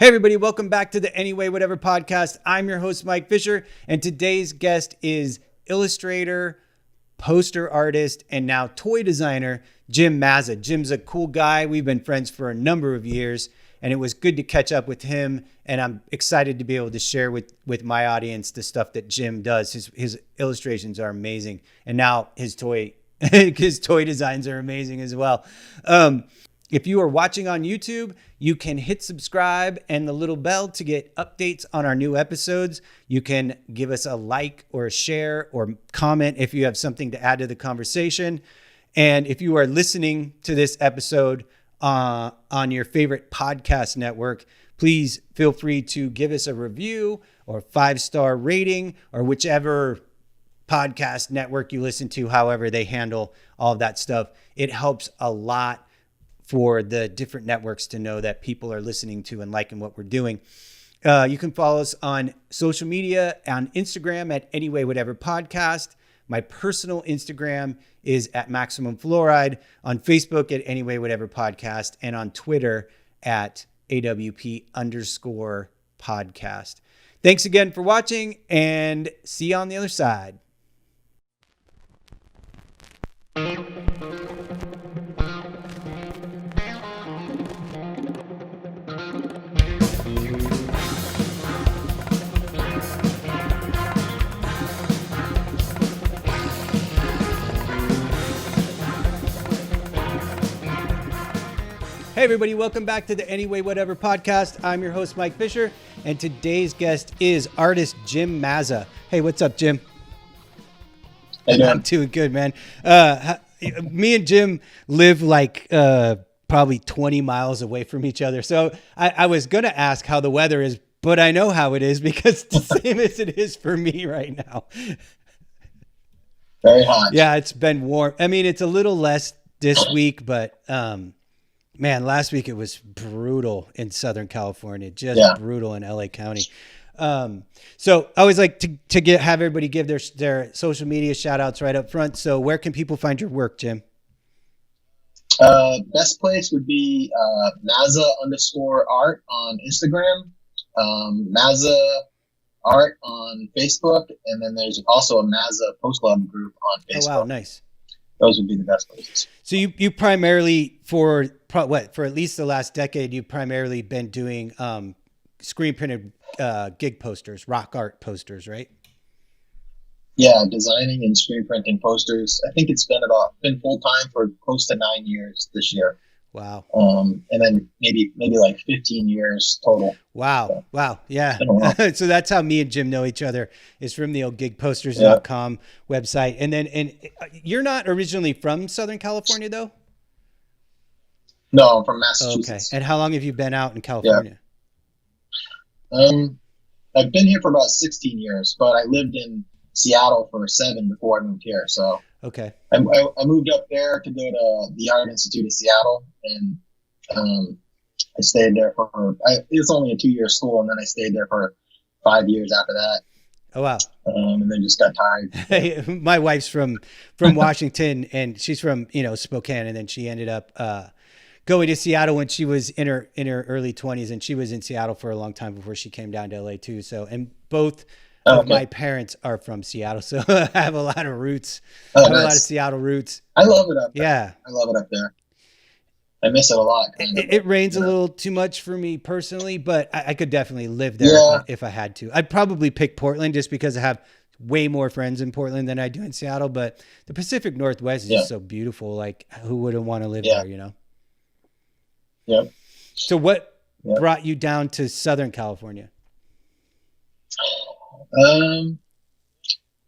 Hey everybody, welcome back to the Anyway Whatever podcast. I'm your host, Mike Fisher, and today's guest is illustrator, poster artist, and now toy designer, Jim Mazza. Jim's a cool guy. We've been friends for a number of years, and it was good to catch up with him, and I'm excited to be able to share with my audience the stuff that Jim does. His illustrations are amazing, and now his toy designs are amazing as well. If you are watching on YouTube, you can hit subscribe and the little bell to get updates on our new episodes. You can give us a like or a share or comment if you have something to add to the conversation. And if you are listening to this episode on your favorite podcast network, please feel free to give us a review or 5-star rating or whichever podcast network you listen to, however they handle all of that stuff. It helps a lot for the different networks to know that people are listening to and liking what we're doing. You can follow us on social media, on Instagram at Anyway Whatever Podcast. My personal Instagram is at Maximum Fluoride, on Facebook at Anyway Whatever Podcast, and on Twitter at AWP_podcast. Thanks again for watching, and see you on the other side. Hey everybody, welcome back to the Anyway Whatever podcast. I'm your host, Mike Fisher, and today's guest is artist Jim Mazza. Hey, what's up, Jim? Hey, I'm doing good, man. Me and Jim live like probably 20 miles away from each other. So I was going to ask how the weather is, but I know how it is because it's the same as it is for me right now. Very hot. Yeah, it's been warm. I mean, it's a little less this week, but man, last week it was brutal in Southern California, just brutal in LA County. So I always like to have everybody give their social media shout outs right up front. So where can people find your work, Jim? Best place would be Mazza_art on Instagram, Mazza art on Facebook, and then there's also a Mazza Post Club group on Facebook. Oh, wow, nice. Those would be the best places. So you primarily, for at least the last decade, you've primarily been doing screen printed gig posters, rock art posters, right? Yeah, designing and screen printing posters. I think it's been full time for close to 9 years this year. Wow. And then maybe like 15 years total. Wow. So, wow. Yeah. So that's how me and Jim know each other, is from the old gigposters.com website. And you're not originally from Southern California though? No, I'm from Massachusetts. Okay. And how long have you been out in California? I've been here for about 16 years, but I lived in Seattle for 7 before I moved here. So okay. I moved up there to go to the Art Institute of Seattle, and I stayed there it was only a 2-year school, and then I stayed there for 5 years after that. Oh, wow. And then just got tired. Hey, my wife's from Washington, and she's from, Spokane, and then she ended up going to Seattle when she was in her early 20s, and she was in Seattle for a long time before she came down to LA too. So, and both of my parents are from Seattle, so I have a lot of roots. Oh, I have nice. a lot of Seattle roots. I love it up there. Yeah. I love it up there. I miss it a lot. It rains a little too much for me personally, but I could definitely live there if I had to. I'd probably pick Portland just because I have way more friends in Portland than I do in Seattle, but the Pacific Northwest is just so beautiful. Like, who wouldn't want to live there, Yeah. So what brought you down to Southern California?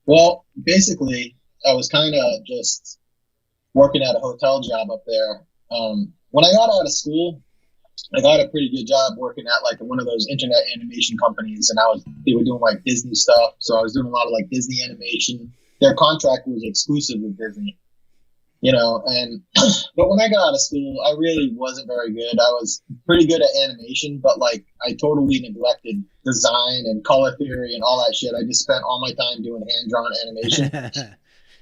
Well, basically, I was kind of just working at a hotel job up there. When I got out of school, I got a pretty good job working at like one of those internet animation companies, and they were doing like Disney stuff. So I was doing a lot of like Disney animation. Their contract was exclusive with Disney, but when I got out of school, I really wasn't very good. I was pretty good at animation, but like I totally neglected design and color theory and all that shit. I just spent all my time doing hand-drawn animation.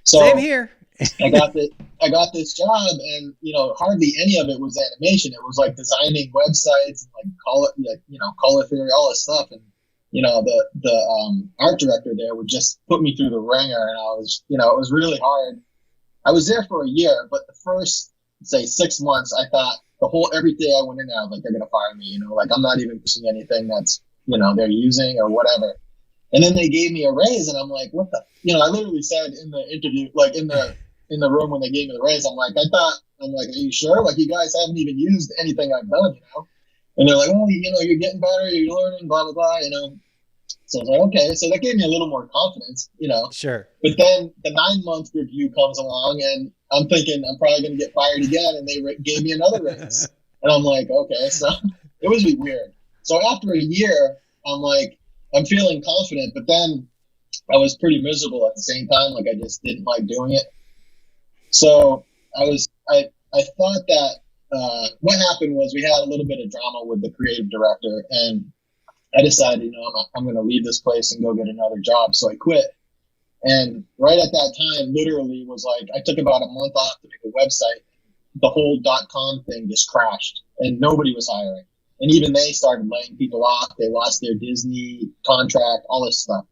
So, same here. I got this job, and hardly any of it was animation. It was like designing websites and like color theory, all this stuff. And the art director there would just put me through the ringer, and I was it was really hard. I was there for a year, but the first, say, 6 months, I thought every day I went in there, I was like, they're gonna fire me. Like I'm not even pushing anything that's they're using or whatever. And then they gave me a raise, and I'm like, what the? I literally said in the interview, like in the room when they gave me the raise, I'm like, are you sure? Like, you guys haven't even used anything I've done, And they're like, oh, you're getting better, you're learning, blah, blah, blah, So I was like, okay. So that gave me a little more confidence, Sure. But then the 9-month review comes along, and I'm thinking I'm probably going to get fired again, and they gave me another raise. And I'm like, okay. So it was weird. So after a year, I'm like, I'm feeling confident, but then I was pretty miserable at the same time. Like, I just didn't like doing it. So I thought that what happened was we had a little bit of drama with the creative director, and I decided, I'm going to leave this place and go get another job. So I quit. And right at that time, literally was like, I took about a month off to make a website. The whole .com thing just crashed, and nobody was hiring. And even they started laying people off. They lost their Disney contract, all this stuff.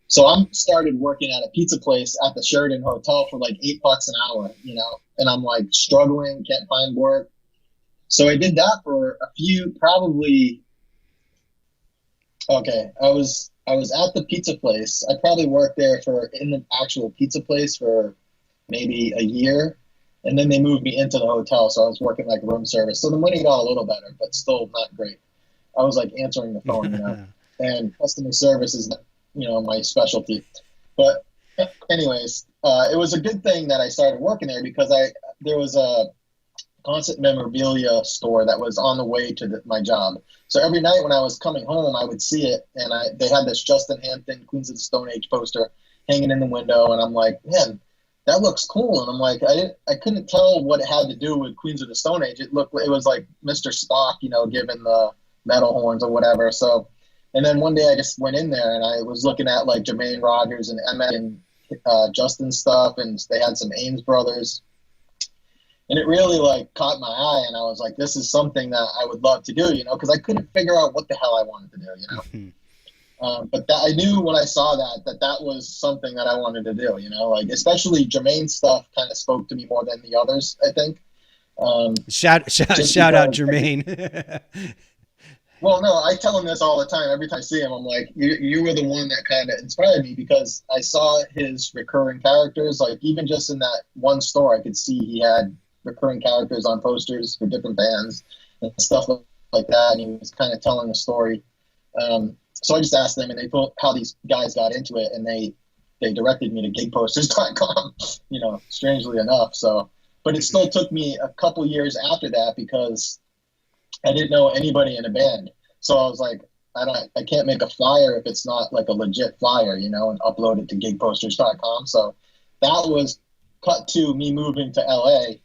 So I started working at a pizza place at the Sheraton Hotel for like $8 an hour, and I'm like struggling, can't find work. So I did that for a few, probably. Okay, I was at the pizza place. I probably worked there in the actual pizza place for maybe a year. And then they moved me into the hotel, so I was working like room service. So the money got a little better, but still not great. I was like answering the phone, and customer service is, my specialty. But anyways, it was a good thing that I started working there, because there was a concert memorabilia store that was on the way to my job. So every night when I was coming home, I would see it, and they had this Justin Hampton Queens of the Stone Age poster hanging in the window, and I'm like, man, that looks cool. And I'm like, I couldn't tell what it had to do with Queens of the Stone Age. It was like Mr. Spock, given the metal horns or whatever. So, and then one day I just went in there, and I was looking at like Jermaine Rogers and Emmett and Justin stuff, and they had some Ames brothers. And it really like caught my eye, and I was like, this is something that I would love to do, because I couldn't figure out what the hell I wanted to do, But I knew when I saw that was something that I wanted to do, like especially Jermaine's stuff kind of spoke to me more than the others, I think. Shout out Jermaine. Well, no, I tell him this all the time. Every time I see him, I'm like, you were the one that kind of inspired me, because I saw his recurring characters. Like even just in that one store, I could see he had recurring characters on posters for different bands and stuff like that. And he was kind of telling the story. So I just asked them, and they told how these guys got into it, and they directed me to gigposters.com, strangely enough. So, but it still took me a couple years after that, because I didn't know anybody in a band. So I was like, I can't make a flyer if it's not like a legit flyer, and upload it to gigposters.com. So that was cut to me moving to LA,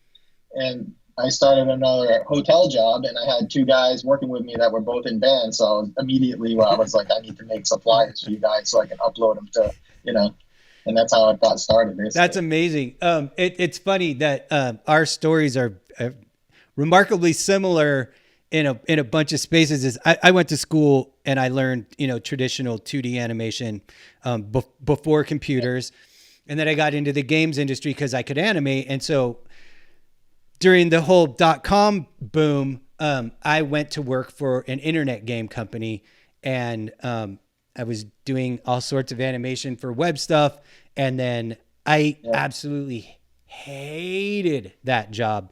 and I started another hotel job, and I had 2 guys working with me that were both in bands. So I was immediately, I was like, I need to make some flyers for you guys so I can upload them to, and that's how it got started. Basically. That's amazing. It's funny that our stories are remarkably similar in a bunch of spaces. I went to school and I learned, traditional 2D animation before computers. And then I got into the games industry because I could animate. And so during the whole .com boom, I went to work for an internet game company, and I was doing all sorts of animation for web stuff. And then I absolutely hated that job.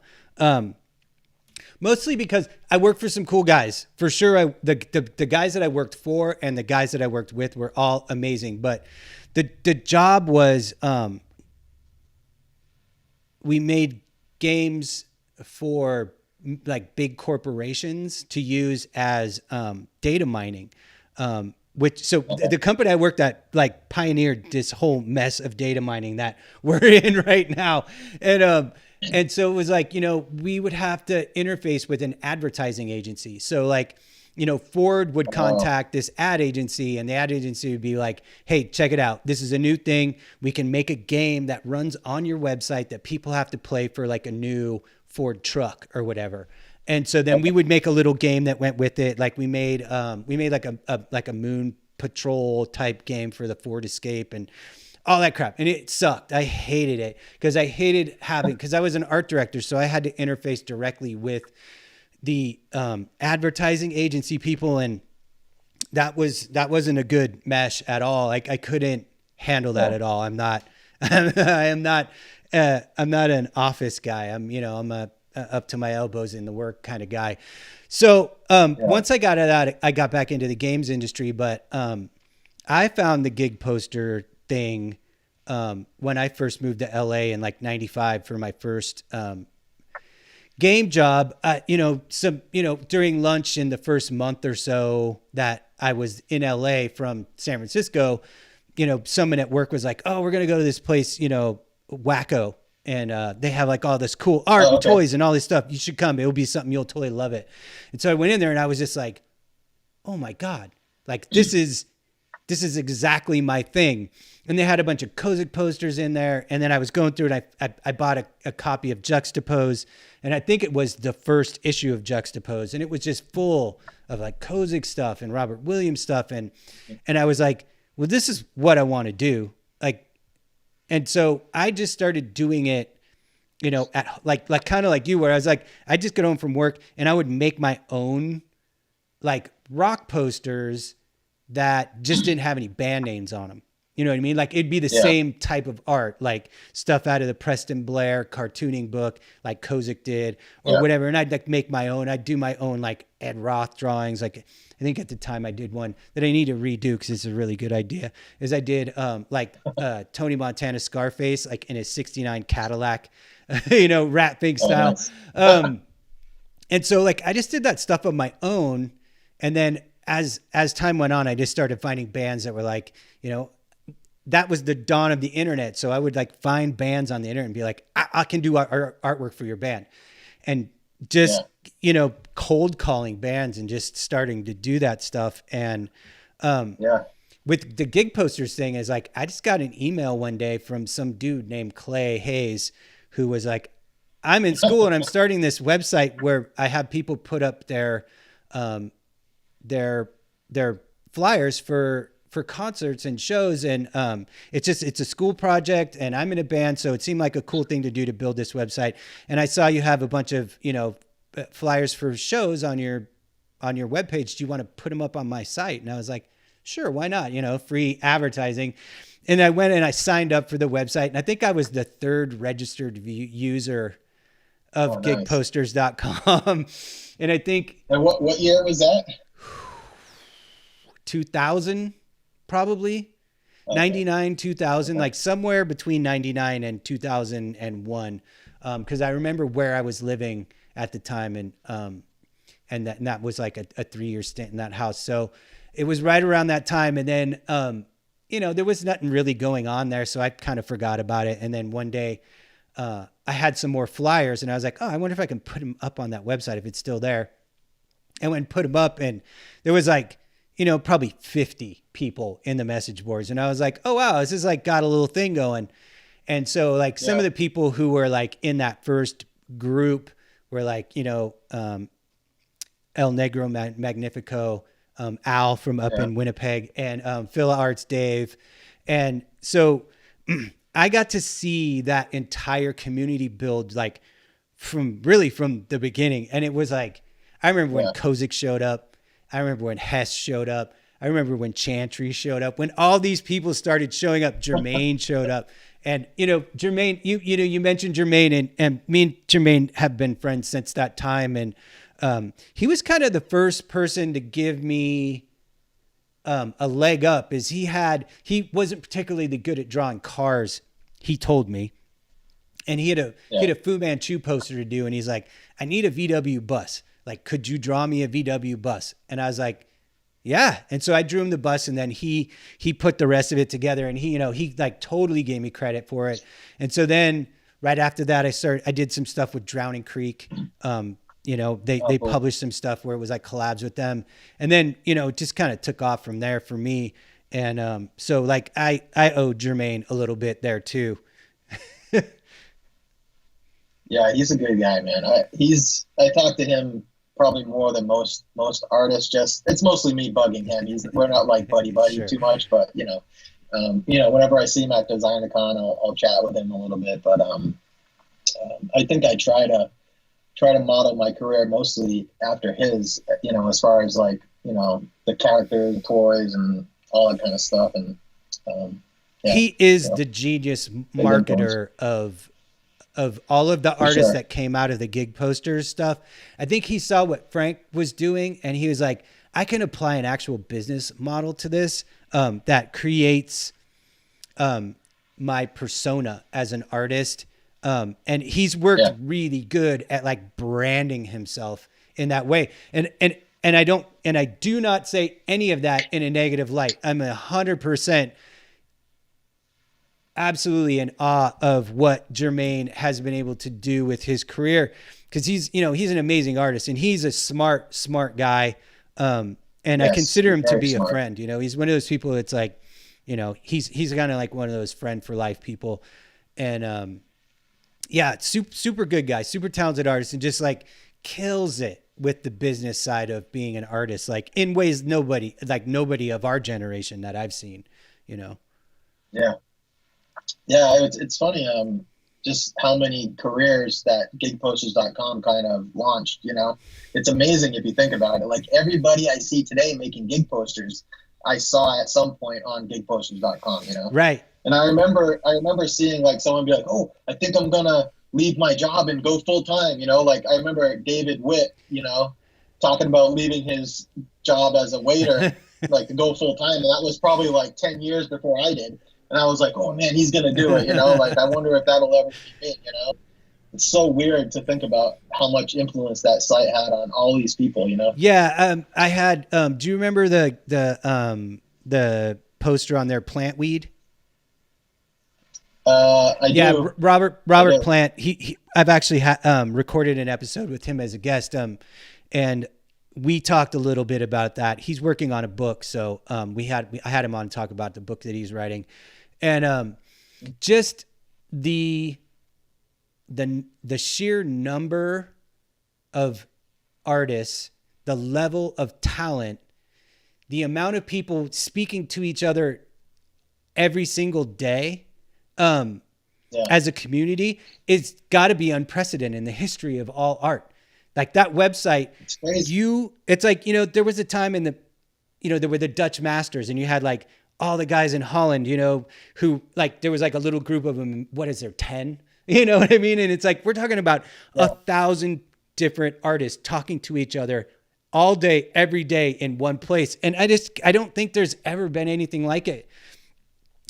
Mostly because I worked for some cool guys. For sure, the guys that I worked for and the guys that I worked with were all amazing. But the job was, we made games for like big corporations to use as data mining. The company I worked at like pioneered this whole mess of data mining that we're in right now. And so it was like, we would have to interface with an advertising agency. So like Ford would contact this ad agency, and the ad agency would be like, hey, check it out. This is a new thing. We can make a game that runs on your website that people have to play for like a new Ford truck or whatever. And so then we would make a little game that went with it. Like we made like a moon patrol type game for the Ford Escape and all that crap. And it sucked. I hated it because I was an art director. So I had to interface directly with the advertising agency people. And that wasn't a good mesh at all. Like I couldn't handle that at all. I'm not an office guy. I'm a up to my elbows in the work kind of guy. So once I got out, I got back into the games industry, but I found the gig poster thing when I first moved to LA in like 95 for my first game job. During lunch in the first month or so that I was in LA from San Francisco, someone at work was like, oh, we're going to go to this place, Wacko. And they have like all this cool art and toys and all this stuff. You should come. It'll be something. You'll totally love it. And so I went in there and I was just like, oh my God, like this is exactly my thing. And they had a bunch of Kozik posters in there. And then I was going through it. I bought a copy of Juxtapose. And I think it was the first issue of Juxtapose. And it was just full of like Kozik stuff and Robert Williams stuff. And I was like, well, this is what I want to do. And so I just started doing it, at like kind of like you, where I was like, I just get home from work and I would make my own like rock posters that just didn't have any band names on them. You know what I mean? Like it'd be the same type of art, like stuff out of the Preston Blair cartooning book, like Kozik did or whatever. And I'd like make my own, I'd do my own like Ed Roth drawings. Like I think at the time I did one that I need to redo because it's a really good idea is I did Tony Montana Scarface, like in his 69 Cadillac, Rat Pig style. And so like, I just did that stuff on my own. And then as time went on, I just started finding bands that were like, that was the dawn of the internet. So I would like find bands on the internet and be like, I can do artwork for your band. And just, cold calling bands and just starting to do that stuff. And with the gig posters thing is like, I just got an email one day from some dude named Clay Hayes, who was like, I'm in school and I'm starting this website where I have people put up their flyers for concerts and shows. And it's a school project and I'm in a band. So it seemed like a cool thing to do to build this website. And I saw you have a bunch of, flyers for shows on your webpage. Do you want to put them up on my site? And I was like, sure, why not? Free advertising. And I went and I signed up for the website. And I think I was the third registered user of gigposters.com. And I think. And what year was that? 2000, probably. 99, 2000, like somewhere between 99 and 2001. Because I remember where I was living at the time, and that was like a 3-year stint in that house. So it was right around that time. And then, there was nothing really going on there. So I kind of forgot about it. And then one day I had some more flyers and I was like, oh, I wonder if I can put them up on that website if it's still there. And went and put them up and there was like, probably 50 people in the message boards. And I was like, oh, wow, this is like got a little thing going. And so like some of the people who were like in that first group were like, El Negro Magnifico, Al from up in Winnipeg and Phil Arts Dave. And so I got to see that entire community build like from the beginning. And it was like, I remember when Kozik showed up. I remember when Hess showed up. I remember when Chantry showed up. When all these people started showing up, Jermaine showed up. And, Jermaine, you mentioned Jermaine and me and Jermaine have been friends since that time. And he was kind of the first person to give me a leg up is he wasn't particularly good at drawing cars. He told me, and he had a Fu Manchu poster to do. And he's like, I need a VW bus. Like, could you draw me a VW bus? And I was like, yeah. And so I drew him the bus and then he put the rest of it together and he like totally gave me credit for it. And so then right after that, I did some stuff with Drowning Creek, They Cool. published some stuff where it was like collabs with them, and then it just kind of took off from there for me. And so like I owe Jermaine a little bit there too. Yeah, he's a good guy, man. I talk to him probably more than most artists. Just it's mostly me bugging him. We're not like buddy Sure. too much, but whenever I see him at DesignerCon, I'll chat with him a little bit. But I think I try to model my career mostly after his. As far as like the characters, toys, and all that kind of stuff. And yeah, He is the genius marketer of all of the artists sure. that came out of the gig posters stuff. I think he saw what Frank was doing and he was like, I can apply an actual business model to this that creates my persona as an artist. And he's worked really good at like branding himself in that way. And I do not say any of that in a negative light. I'm 100% absolutely in awe of what Jermaine has been able to do with his career. Cause he's an amazing artist and he's a smart guy. And I consider him to be a friend, he's one of those people that's like, he's kind of like one of those friend for life people. And, super good guy, super talented artist, and just like kills it with the business side of being an artist, like in ways nobody of our generation that I've seen, Yeah. It's funny, just how many careers that gigposters.com kind of launched. It's amazing if you think about it. Like everybody I see today making gig posters, I saw at some point on gigposters.com. Right. And I remember seeing like someone be like, "Oh, I think I'm gonna leave my job and go full time." Like I remember David Witt, talking about leaving his job as a waiter, like to go full time, and that was probably like 10 years before I did. And I was like, "Oh man, he's gonna do it." Like I wonder if that'll ever be me. It's so weird to think about how much influence that site had on all these people. Yeah. I had. Do you remember the poster on their plant weed? I do. Robert Plant. I've actually recorded an episode with him as a guest. And we talked a little bit about that. He's working on a book, so I had him on to talk about the book that he's writing, and just the sheer number of artists, the level of talent, the amount of people speaking to each other every single day as a community, it's got to be unprecedented in the history of all art. Like that website, it's like, there was a time in there were the Dutch masters and you had like all the guys in Holland, who like, there was like a little group of them. What is there? 10, you know what I mean? And it's like, we're talking about 1,000 different artists talking to each other all day, every day in one place. And I don't think there's ever been anything like it.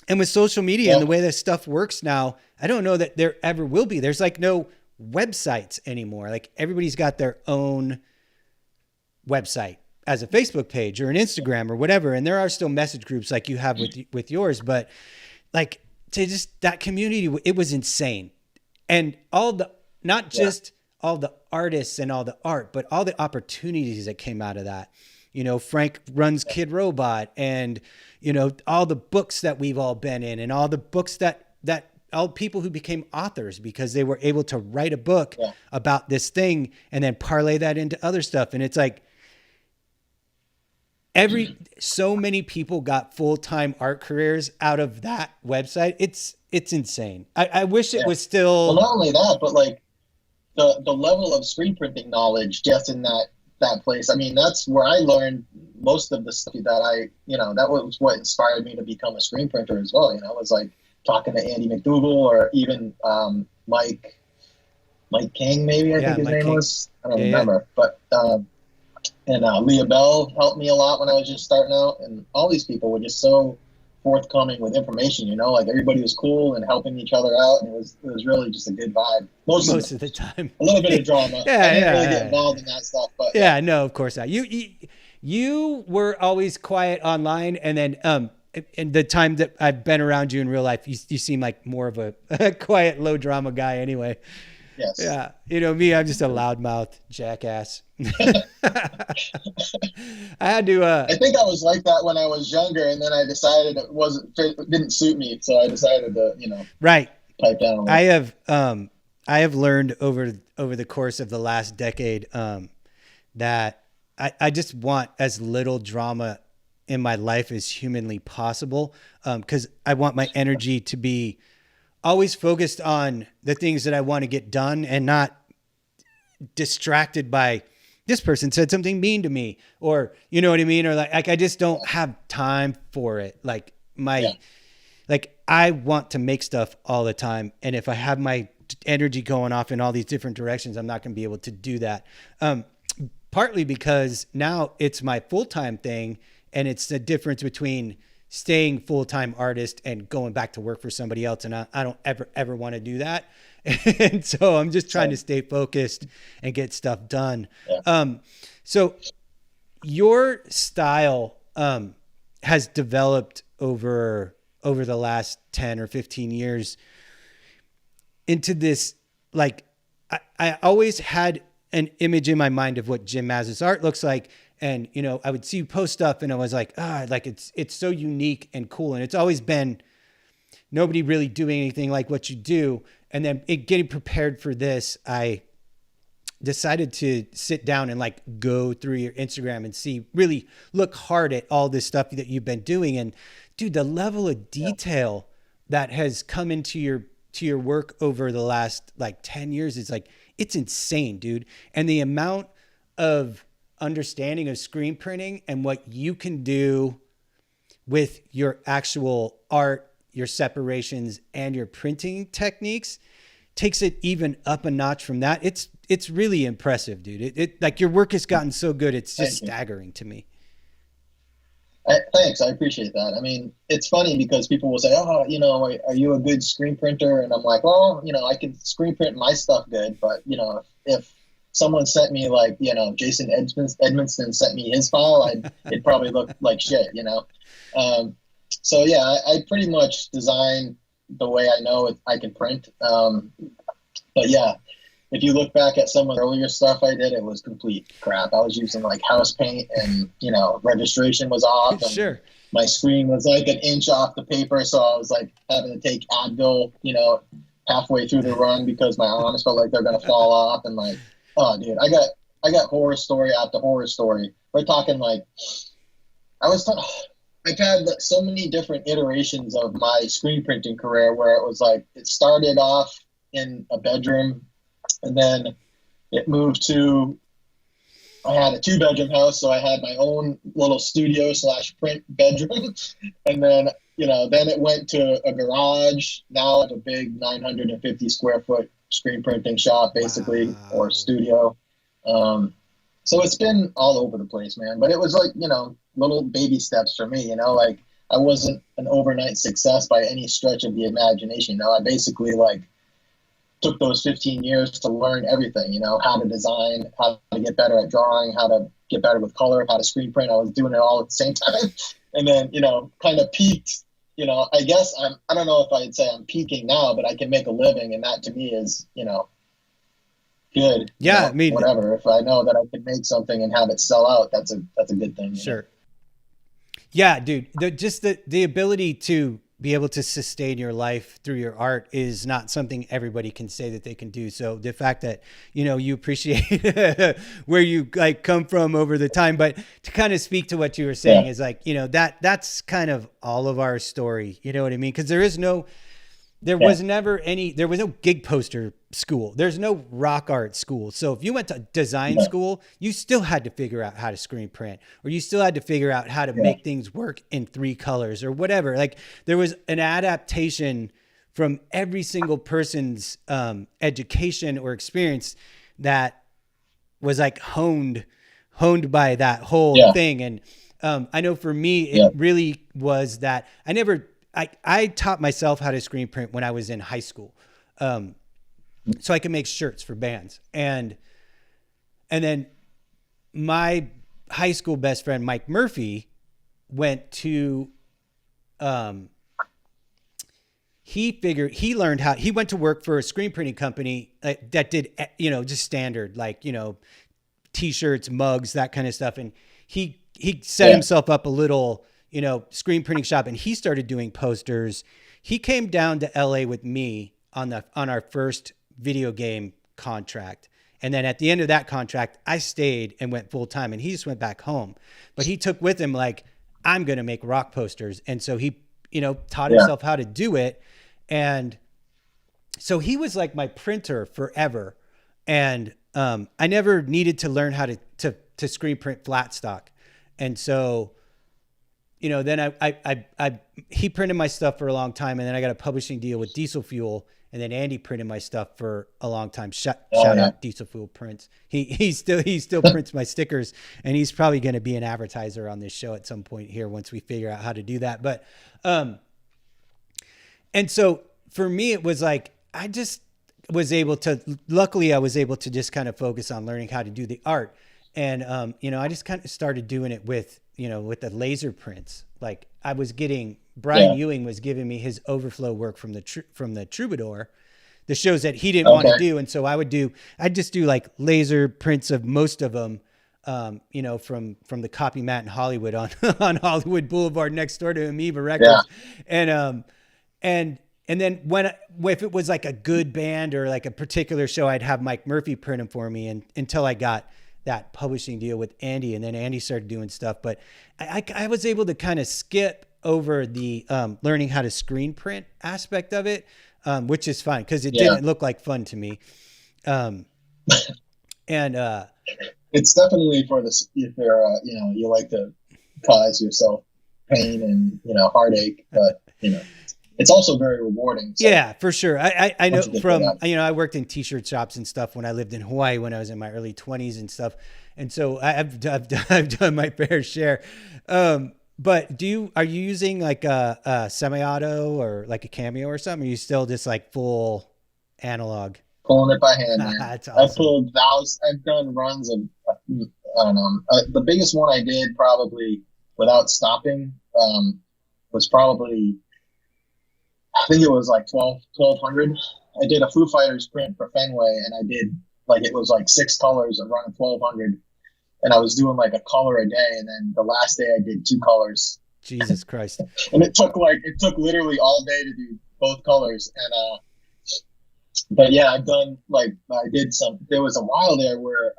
And with social media and the way that stuff works now, I don't know that there ever will be. There's like no websites anymore. Like everybody's got their own website as a Facebook page or an Instagram or whatever. And there are still message groups like you have with yours, but like to just that community, it was insane. And not just all the artists and all the art, but all the opportunities that came out of that. Frank runs Kid Robot and, all the books that we've all been in and all the books that all people who became authors because they were able to write a book about this thing and then parlay that into other stuff. And it's like so many people got full-time art careers out of that website. It's insane. I wish it was still. Well, not only that, but like the level of screen printing knowledge just in that place. I mean, that's where I learned most of the stuff that that was what inspired me to become a screen printer as well. It was like talking to Andy McDougall or even Mike King, maybe I think his name was. I don't remember. But and Leah Bell helped me a lot when I was just starting out, and all these people were just so forthcoming with information. Like everybody was cool and helping each other out, and it was really just a good vibe most of the time. A little bit of drama. I didn't really get involved in that stuff, but no, of course not. You were always quiet online, and then in the time that I've been around you in real life, you seem like more of a quiet, low drama guy anyway. Yes. Yeah. You know, me, I'm just a loudmouth jackass. I had to, I think I was like that when I was younger, and then I decided it didn't suit me, so I decided to, right. pipe down a I little. have learned over the course of the last decade, that I just want as little drama in my life as humanly possible. 'Cause I want my energy to be always focused on the things that I want to get done and not distracted by this person said something mean to me, or, you know what I mean? Or like I just don't have time for it. Like Yeah. like I want to make stuff all the time. And if I have my energy going off in all these different directions, I'm not going to be able to do that. Partly because now it's my full-time thing, and it's the difference between staying full-time artist and going back to work for somebody else. And I don't ever want to do that. And so I'm just trying to stay focused and get stuff done. Yeah. So your style, has developed over the last 10 or 15 years into this, like, I always had an image in my mind of what Jim Mazza's art looks like. And, you know, I would see you post stuff and I was like, like it's so unique and cool. And it's always been nobody really doing anything like what you do. And then getting prepared for this, I decided to sit down and like go through your Instagram and really look hard at all this stuff that you've been doing. And dude, the level of detail that has come into your work over the last like 10 years is like, it's insane, dude. And the amount of understanding of screen printing and what you can do with your actual art, your separations, and your printing techniques takes it even up a notch from that. It's really impressive, dude. It like your work has gotten so good. It's just staggering to me. Thanks. I appreciate that. I mean, it's funny because people will say, "Oh, are you a good screen printer?" And I'm like, "Well, I can screen print my stuff good, but if someone sent me like, Jason Edmonston sent me his file, it'd probably look like shit, So yeah, I pretty much design the way I know I can print. But yeah, if you look back at some of the earlier stuff I did, it was complete crap. I was using like house paint, and registration was off, and Sure. my screen was like an inch off the paper, so I was like having to take Advil, halfway through the run because my arms felt like they're gonna fall off, and like, oh dude, I got horror story after horror story. We're talking like I've had so many different iterations of my screen printing career where it was like it started off in a bedroom, and then it moved to, I had a 2-bedroom house, so I had my own little studio / print bedroom. And then, then it went to a garage. Now I have a big 950 square foot screen printing shop, basically, Wow. or studio. So it's been all over the place, man. But it was like, little baby steps for me, like I wasn't an overnight success by any stretch of the imagination. I basically like took those 15 years to learn everything, how to design, how to get better at drawing, how to get better with color, how to screen print. I was doing it all at the same time. And then, kind of peaked, I guess I don't know if I'd say I'm peaking now, but I can make a living. And that to me is, good. Yeah. I mean, whatever. If I know that I can make something and have it sell out, that's a good thing. Sure. Yeah, dude. Just the ability to be able to sustain your life through your art is not something everybody can say that they can do. So the fact that, you appreciate where you like come from over the time, but to kind of speak to what you were saying is like, that's kind of all of our story. You know what I mean? Cause there was no gig poster school. There's no rock art school. So if you went to design school, you still had to figure out how to screen print, or you still had to figure out how to make things work in 3 colors or whatever. Like there was an adaptation from every single person's education or experience that was like honed by that whole thing. And I know for me, it really was that I taught myself how to screen print when I was in high school. So I could make shirts for bands. And then my high school best friend, Mike Murphy, went to he learned how, he went to work for a screen printing company that did, just standard, like, t-shirts, mugs, that kind of stuff. And he set himself up a little, screen printing shop, and he started doing posters. He came down to LA with me on our first video game contract. And then at the end of that contract, I stayed and went full time, and he just went back home. But he took with him, like, I'm going to make rock posters. And so he, taught himself how to do it. And so he was like my printer forever. And I never needed to learn how to screen print flat stock. And so, then he printed my stuff for a long time, and then I got a publishing deal with Diesel Fuel, and then Andy printed my stuff for a long time. Shout out Diesel Fuel Prints. He still prints my stickers, and he's probably going to be an advertiser on this show at some point here once we figure out how to do that. But, and so for me, it was like, I just was able to, luckily I was able to just kind of focus on learning how to do the art. And, I just kind of started doing it with the laser prints. Like I was getting, Brian Ewing was giving me his overflow work from the Troubadour, the shows that he didn't want to do. And so I'd just do like laser prints of most of them, from the copy mat in Hollywood on Hollywood Boulevard next door to Amoeba Records. Yeah. And then if it was like a good band or like a particular show, I'd have Mike Murphy print them for me, and until I got that publishing deal with Andy, and then Andy started doing stuff. But I was able to kind of skip over the learning how to screen print aspect of it, which is fine because it didn't look like fun to me. And it's definitely for this, if you're you like to cause yourself pain and heartache, but it's also very rewarding. So yeah, for sure. I know from, I worked in t-shirt shops and stuff when I lived in Hawaii when I was in my early 20s and stuff. And so I've done my fair share. But are you using like a semi-auto or like a Cameo or something? Or are you still just like full analog? Pulling it by hand, man. That's awesome. I've done runs of, I don't know. The biggest one I did probably without stopping was probably, I think it was like 1200. I did a Foo Fighters print for Fenway, and I did it was like 6 colors and running 1200. And I was doing like a color a day, and then the last day I did 2 colors. Jesus Christ! And it took literally all day to do both colors. And but yeah, I've done there was a while there where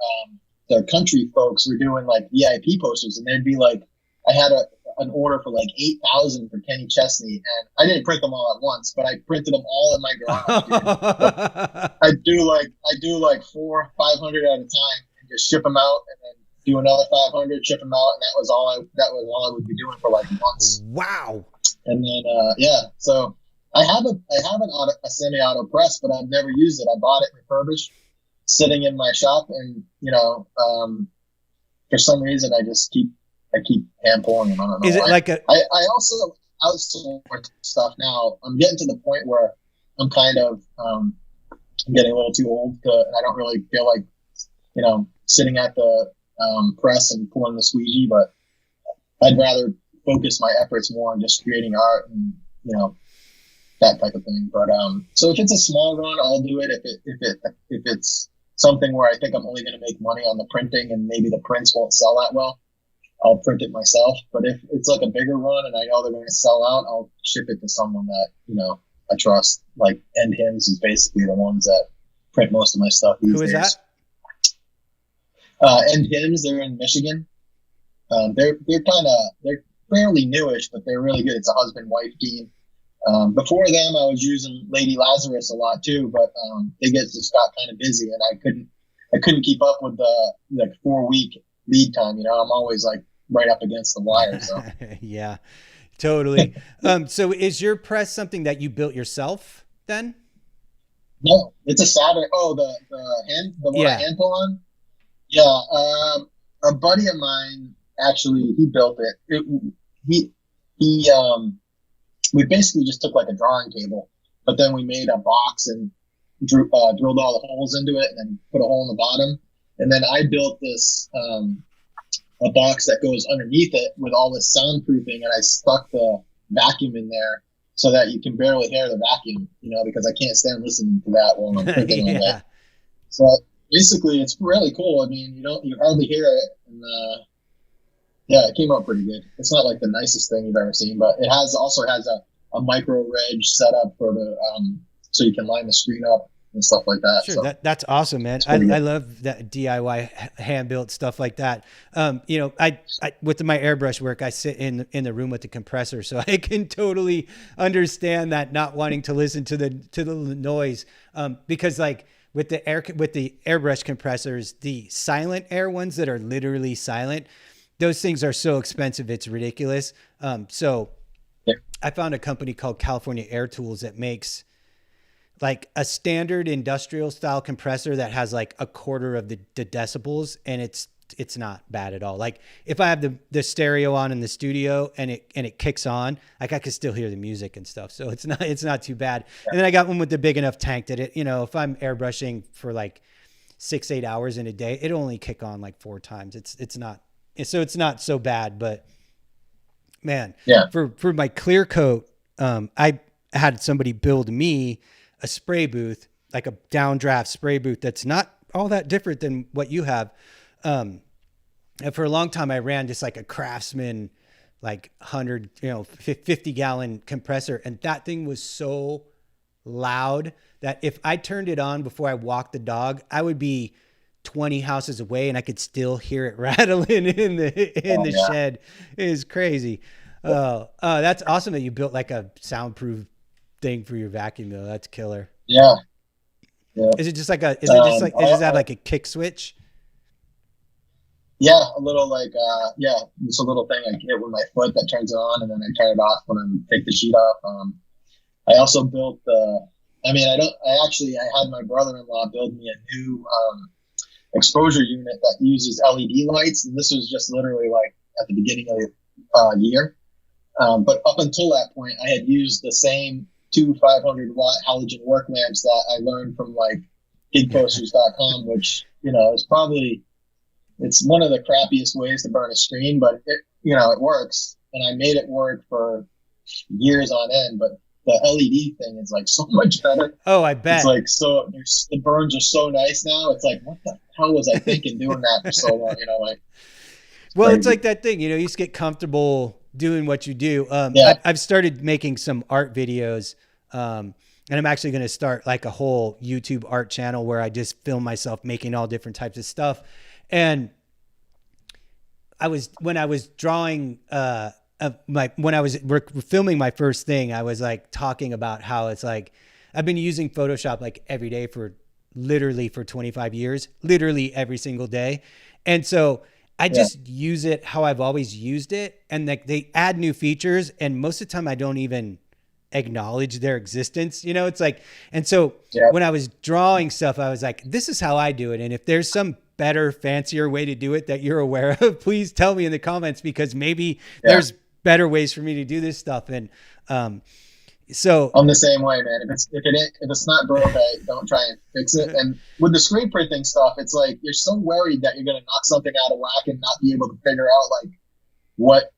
the country folks were doing like VIP posters, and there'd be like, I had an order for like 8,000 for Kenny Chesney, and I didn't print them all at once, but I printed them all in my garage. I do like 400-500 at a time and just ship them out, and then do another 500, ship them out, and that was all I would be doing for like months. Wow. And then so I have a semi-auto press, but I've never used it. I bought it refurbished, sitting in my shop, and for some reason I keep hand pulling them. I don't know. Is it I also outsource stuff now. I'm getting to the point where I'm kind of getting a little too old and I don't really feel like sitting at the press and pulling the squeegee, but I'd rather focus my efforts more on just creating art and that type of thing. But so if it's a small run, I'll do it. If it's something where I think I'm only going to make money on the printing and maybe the prints won't sell that well, I'll print it myself. But if it's like a bigger run and I know they're going to sell out, I'll ship it to someone that I trust. Like End Hymns is basically the ones that print most of my stuff these days. Who is that? End Hymns, they're in Michigan. They're fairly newish, but they're really good. It's a husband-wife team. Before them, I was using Lady Lazarus a lot too, but they just got kind of busy, and I couldn't keep up with the 4-week lead time. I'm always like right up against the wire. So yeah, totally. So is your press something that you built yourself then? No, it's a Saturn. Oh, the one I hand pull on. Yeah, a buddy of mine actually, he built it. We basically just took like a drawing table, but then we made a box and drilled all the holes into it, and then put a hole in the bottom. And then I built this a box that goes underneath it with all this soundproofing, and I stuck the vacuum in there so that you can barely hear the vacuum, because I can't stand listening to that while I'm printing all day. So basically, it's really cool. I mean, you hardly hear it, and yeah, it came out pretty good. It's not like the nicest thing you've ever seen, but it also has a micro reg setup for the so you can line the screen up and stuff like that. Sure, so that's awesome, man. I love that DIY hand built stuff like that. I with my airbrush work, I sit in the room with the compressor, so I can totally understand that not wanting to listen to the noise, because like with the airbrush compressors, the silent air ones that are literally silent, those things are so expensive, it's ridiculous. So yeah. I found a company called California Air Tools that makes like a standard industrial style compressor that has like a quarter of the decibels, and it's not bad at all. Like if I have the stereo on in the studio and it kicks on, like I could still hear the music and stuff. So it's not too bad. Yeah. And then I got one with the big enough tank that if I'm airbrushing for like 6-8 hours in a day, it'll only kick on like 4 times. It's not so bad, but man, yeah. For my clear coat, I had somebody build me a spray booth, like a downdraft spray booth that's not all that different than what you have. And for a long time I ran just like a Craftsman, like 100, 50 gallon compressor. And that thing was so loud that if I turned it on before I walked the dog, I would be 20 houses away and I could still hear it rattling in the shed. It is crazy. That's awesome that you built like a soundproof thing for your vacuum though. That's killer. Yeah. Is it just like does it have like a kick switch? Yeah, a little like it's a little thing I hit with my foot that turns it on, and then I turn it off when I take the sheet off. I also built I had my brother-in-law build me a new exposure unit that uses LED lights, and this was just literally like at the beginning of the year. But up until that point, I had used the same 2 500-watt halogen work lamps that I learned from like gigposters.com, which it's one of the crappiest ways to burn a screen, but it works, and I made it work for years on end. But the LED thing is like so much better. Oh, I bet. It's like the burns are so nice now. It's like, what the hell was I thinking doing that for so long? Well, it's like that thing, you just get comfortable doing what you do. I've started making some art videos, and I'm actually going to start like a whole YouTube art channel where I just film myself making all different types of stuff. And when I was drawing, when I was filming my first thing, I was like talking about how it's like, I've been using Photoshop like every day for 25 years, literally every single day. And so I just use it how I've always used it. And like they add new features, and most of the time I don't even acknowledge their existence. It's like, and so when I was drawing stuff, I was like, this is how I do it. And if there's some better, fancier way to do it that you're aware of, please tell me in the comments, because maybe there's better ways for me to do this stuff. And so I'm the same way, man. If it's not broke, don't try and fix it. And with the screen printing stuff, it's like you're so worried that you're going to knock something out of whack and not be able to figure out like what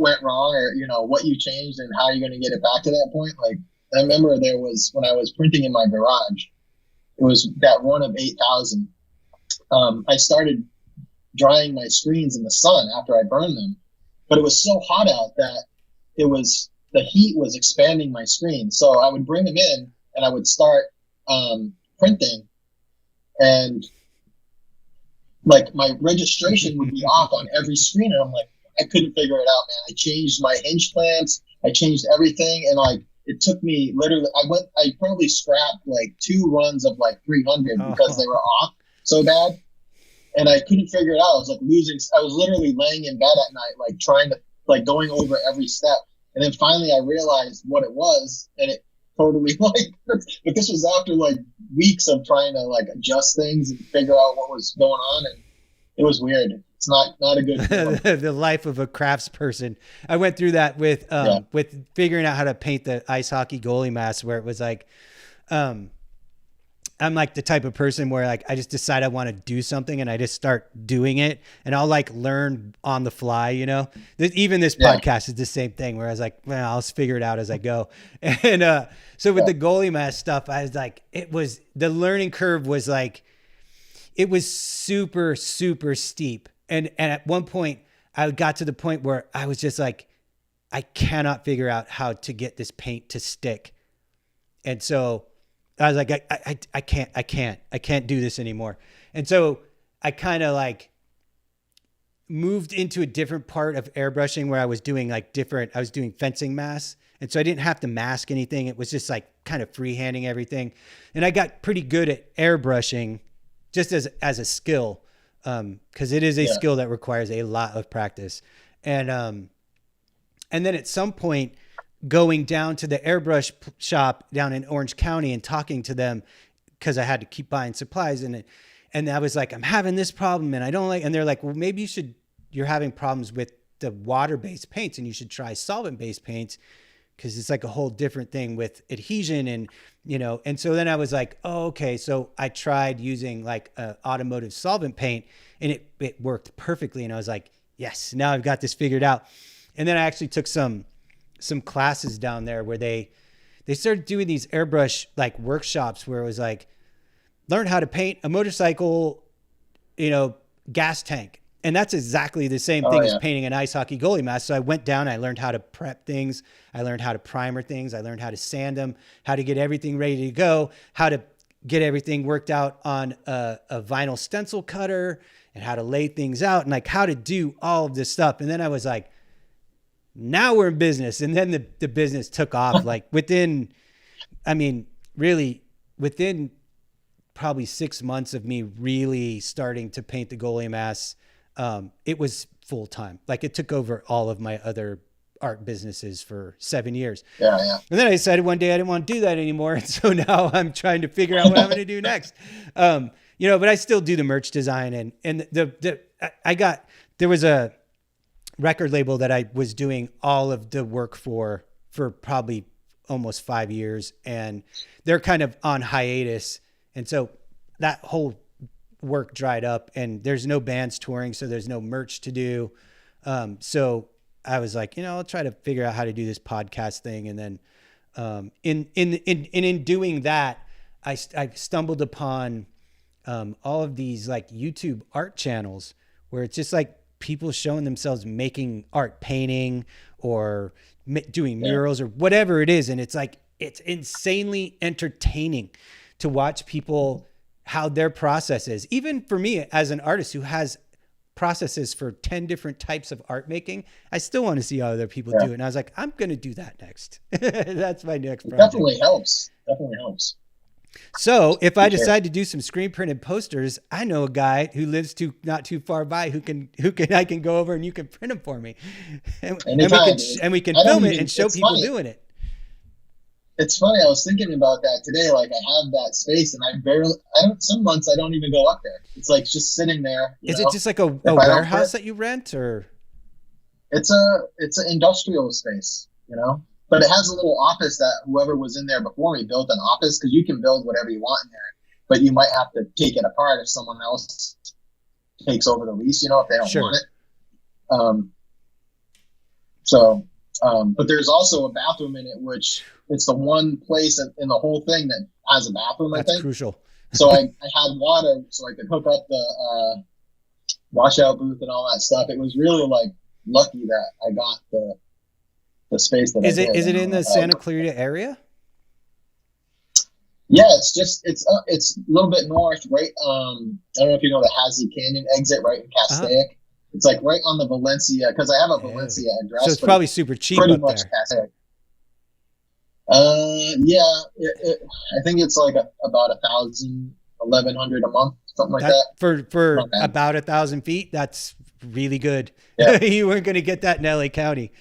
went wrong, or what you changed and how you're going to get it back to that point. Like I remember when I was printing in my garage, it was that run of 8,000. I started drying my screens in the sun after I burned them, but it was so hot out that the heat was expanding my screen. So I would bring them in and I would start printing, and like my registration would be off on every screen, and I'm like, I couldn't figure it out, man. I changed my hinge clamps, I changed everything, and like it took me literally, I probably scrapped like 2 runs of like 300 because they were off so bad, and I couldn't figure it out. I was like I was literally laying in bed at night, like trying to, like going over every step. And then finally I realized what it was, and it totally but this was after like weeks of trying to like adjust things and figure out what was going on. And it was weird. It's not a good feeling. The life of a craftsperson. I went through that with figuring out how to paint the ice hockey goalie mask, where it was like, I'm like the type of person where like I just decide I want to do something and I just start doing it, and I'll like learn on the fly, you know. Even this podcast is the same thing where I was like, well, I'll just figure it out as I go. And so with the goalie mask stuff, I was like, the learning curve was like, it was super, super steep. And at one point I got to the point where I was just like, I cannot figure out how to get this paint to stick. And so I was like, I can't do this anymore. And so I kind of like moved into a different part of airbrushing where I was doing I was doing fencing masks. And so I didn't have to mask anything. It was just like kind of freehanding everything. And I got pretty good at airbrushing just as a skill. Cause it is a skill that requires a lot of practice. And then at some point, going down to the airbrush shop down in Orange County and talking to them, because I had to keep buying supplies, and I was like, I'm having this problem and I don't like, and they're like, well, maybe you're having problems with the water-based paints and you should try solvent-based paints, because it's like a whole different thing with adhesion and, you know. And so then I was like, oh, okay. So I tried using like automotive solvent paint, and it worked perfectly. And I was like, yes, now I've got this figured out. And then I actually took some classes down there where they started doing these airbrush like workshops where it was like, learn how to paint a motorcycle, you know, gas tank. And that's exactly the same thing as painting an ice hockey goalie mask. So I went down, I learned how to prep things. I learned how to primer things. I learned how to sand them, how to get everything ready to go, how to get everything worked out on a vinyl stencil cutter, and how to lay things out, and like how to do all of this stuff. And then I was like, now we're in business. And then the business took off like within probably 6 months of me really starting to paint the goalie masks. It was full time. Like it took over all of my other art businesses for 7 years. Yeah. And then I decided one day I didn't want to do that anymore. And so now I'm trying to figure out what I'm going to do next. You know, but I still do the merch design, and there was a record label that I was doing all of the work for probably almost 5 years, and they're kind of on hiatus. And so that whole work dried up, and there's no bands touring, so there's no merch to do. So I was like, you know, I'll try to figure out how to do this podcast thing. And then in doing that, I stumbled upon all of these like YouTube art channels where it's just like people showing themselves making art, painting or doing murals or whatever it is. And it's like, it's insanely entertaining to watch people, how their process is. Even for me as an artist who has processes for 10 different types of art making, I still want to see how other people do it. And I was like, I'm going to do that next. That's my next project. Definitely helps. So if I decide to do some screen printed posters, I know a guy who lives not too far by who I can go over and you can print them for me. And we can film it and show people doing it. It's funny. I was thinking about that today. Like I have that space and some months I don't even go up there. It's like just sitting there. Is it just like a warehouse that you rent, or? It's an industrial space, you know, but it has a little office that whoever was in there before me built an office, because you can build whatever you want in there, but you might have to take it apart if someone else takes over the lease, you know, if they don't want it. But there's also a bathroom in it, which it's the one place in the whole thing that has a bathroom. That's I think crucial. So I had water, so I could hook up the washout booth and all that stuff. It was really like lucky that I got the space that is it in the Santa Clarita area? Yeah, it's a little bit north, right? I don't know if you know the Hasley Canyon exit, right in Castaic. Uh-huh. It's like right on the Valencia, because I have a Valencia address. So it's probably super cheap pretty up much there. Yeah, I think it's like about 1,000, 1,100 a month, something like that. For about 1,000 feet, that's really good. Yeah. You weren't going to get that in LA County.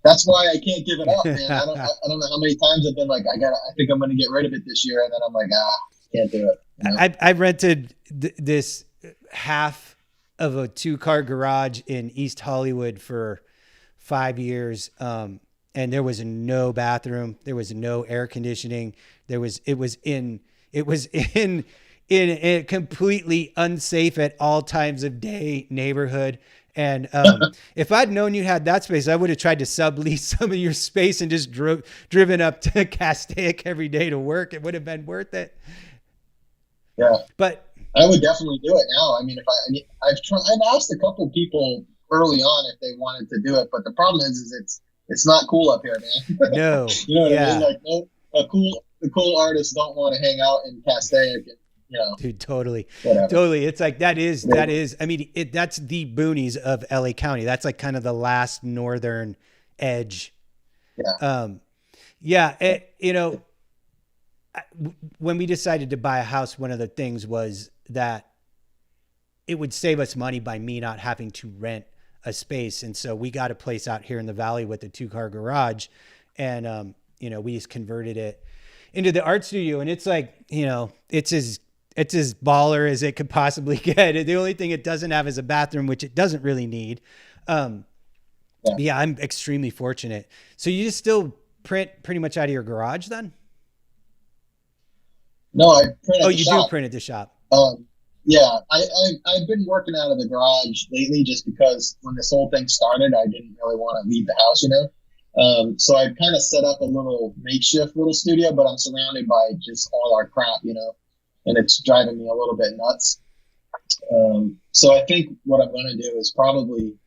That's why I can't give it up, man. I don't know how many times I've been like, I think I'm going to get rid of it this year, and then I'm like, can't do it. You know? I rented this half of a 2-car garage in East Hollywood for 5 years. And there was no bathroom. There was no air conditioning. It was in It was in a completely unsafe at all times of day neighborhood. And if I'd known you had that space, I would have tried to sublease some of your space and just driven up to Castaic every day to work. It would have been worth it. Yeah, but I would definitely do it now. I mean, I've asked a couple people early on if they wanted to do it, but the problem is it's not cool up here, man. No, you know what I mean? Like, no, the cool artists don't want to hang out in Castaic. Dude, totally. Whatever. Totally. It's like, that is, I mean, that's the boonies of LA County. That's like kind of the last northern edge. Yeah. When we decided to buy a house, one of the things was that it would save us money by me not having to rent a space. And so we got a place out here in the valley with a 2-car garage, and, we just converted it into the art studio. And it's like, it's as baller as it could possibly get. The only thing it doesn't have is a bathroom, which it doesn't really need. Yeah, I'm extremely fortunate. So you just still print pretty much out of your garage then? No, I print. Oh, you do print at the shop. Yeah, I've been working out of the garage lately just because when this whole thing started, I didn't really want to leave the house, So I kind of set up a little makeshift little studio, but I'm surrounded by just all our crap, and it's driving me a little bit nuts. So I think what I'm going to do is probably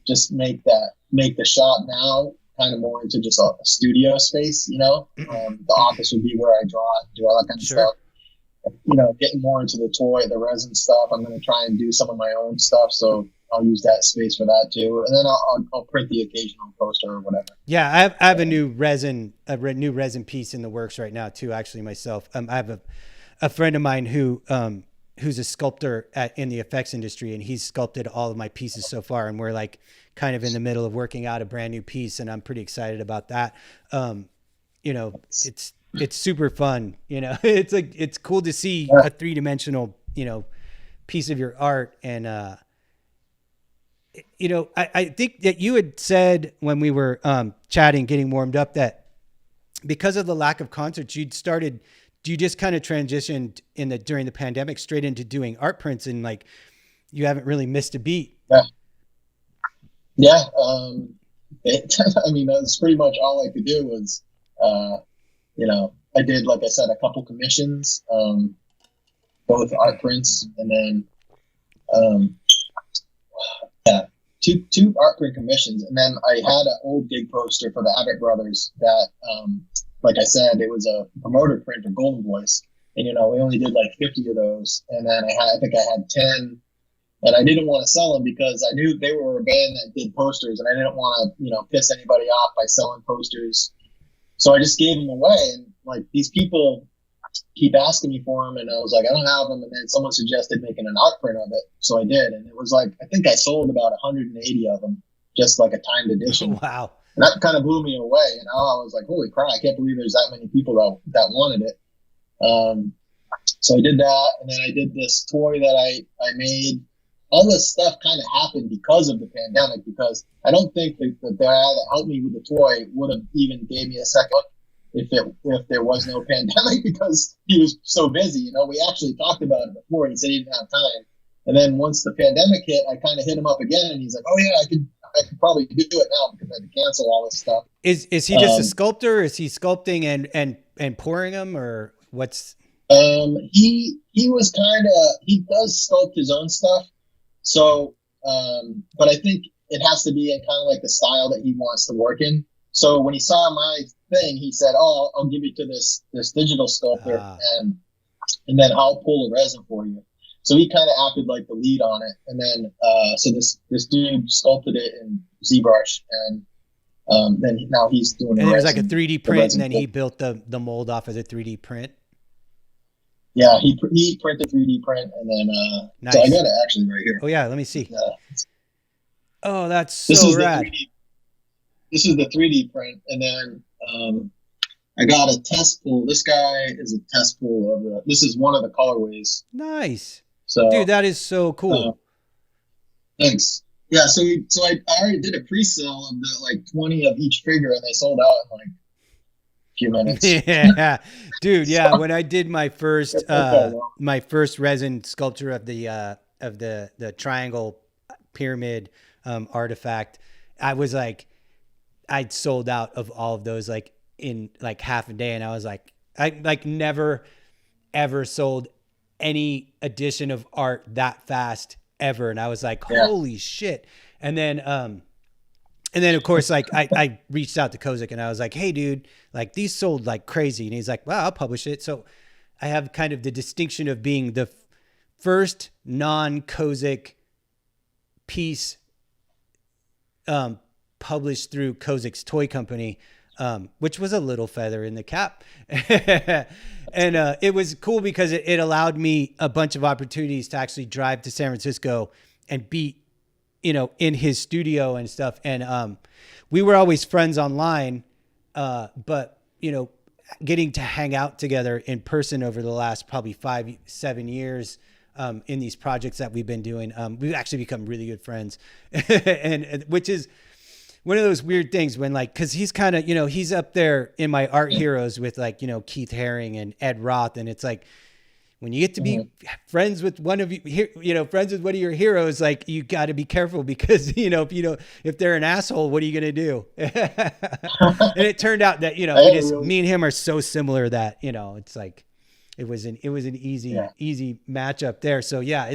just make the shop now kind of more into just a studio space, the office would be where I draw, do all that kind of stuff. Getting more into the resin stuff. I'm going to try and do some of my own stuff. So I'll use that space for that too. And then I'll print the occasional poster or whatever. Yeah. I have a new resin piece in the works right now too, actually myself. I have a friend of mine who's a sculptor in the effects industry, and he's sculpted all of my pieces so far. And we're like kind of in the middle of working out a brand new piece, and I'm pretty excited about that. It's super fun. It's like, it's cool to see a 3-dimensional, piece of your art. And, I think that you had said when we were chatting, getting warmed up, that because of the lack of concerts, you just kind of transitioned during the pandemic straight into doing art prints, and like, you haven't really missed a beat. Yeah. I mean, that's pretty much all I could do was, I did, like I said, a couple commissions, both art prints, and then, two art print commissions. And then I had an old gig poster for the Abbott Brothers that, like I said, it was a promoter print for Golden Voice. And, we only did like 50 of those. And then I think I had 10, and I didn't want to sell them because I knew they were a band that did posters, and I didn't want to, piss anybody off by selling posters. So I just gave them away, and like, these people keep asking me for them, and I was like, I don't have them. And then someone suggested making an art print of it, so I did, and it was like, I think I sold about 180 of them, just like a timed edition. Wow! And that kind of blew me away. I was like, holy crap! I can't believe there's that many people that wanted it. So I did that, and then I did this toy that I made. All this stuff kind of happened because of the pandemic, because I don't think the guy that helped me with the toy would have even gave me a second if there was no pandemic, because he was so busy. We actually talked about it before, and he said he didn't have time. And then once the pandemic hit, I kind of hit him up again, and he's like, oh yeah, I could probably do it now because I had to cancel all this stuff. Is he just a sculptor? Is he sculpting and pouring them, or what's? He was he does sculpt his own stuff. So, but I think it has to be in kind of like the style that he wants to work in. So when he saw my thing, he said, "Oh, I'll give you to this digital sculptor, and then I'll pull the resin for you." So he kind of acted like the lead on it, and then so this dude sculpted it in ZBrush, and then now he's doing. And it was like a 3D print, and then he built the mold off as a 3D print. Yeah, he printed 3D print, and then nice. So I got it actually right here. Oh yeah, let me see. Oh, that's so rad. This is the 3D print, and then I got a test pool. This guy is a test pool of this is one of the colorways. Nice. So, dude, that is so cool. Thanks. Yeah, so I already did a pre-sale of the 20 of each figure, and they sold out in few minutes. Yeah, dude. Yeah. When I did Okay, well, my first resin sculpture of the triangle pyramid, artifact, I was like, I'd sold out of all of those like in like half a day. And I was like, I like never ever sold any edition of art that fast ever. And I was like, yeah, holy shit. And then of course, like I reached out to Kozik and I was like, hey dude, like these sold like crazy. And he's like, well, I'll publish it. So I have kind of the distinction of being the first non-Kozik piece published through Kozik's toy company, which was a little feather in the cap. And it was cool because it allowed me a bunch of opportunities to actually drive to San Francisco and be, in his studio and stuff. And we were always friends online, but, getting to hang out together in person over the last probably 5-7 years, in these projects that we've been doing, we've actually become really good friends. and which is one of those weird things when like, cause he's kind of, he's up there in my art heroes with like, Keith Haring and Ed Roth. And it's like, when you get to be friends with one of friends with one of your heroes, like you got to be careful because, if they're an asshole, what are you going to do? And it turned out that, me and him are so similar that, it's like, it was an easy matchup there. So yeah,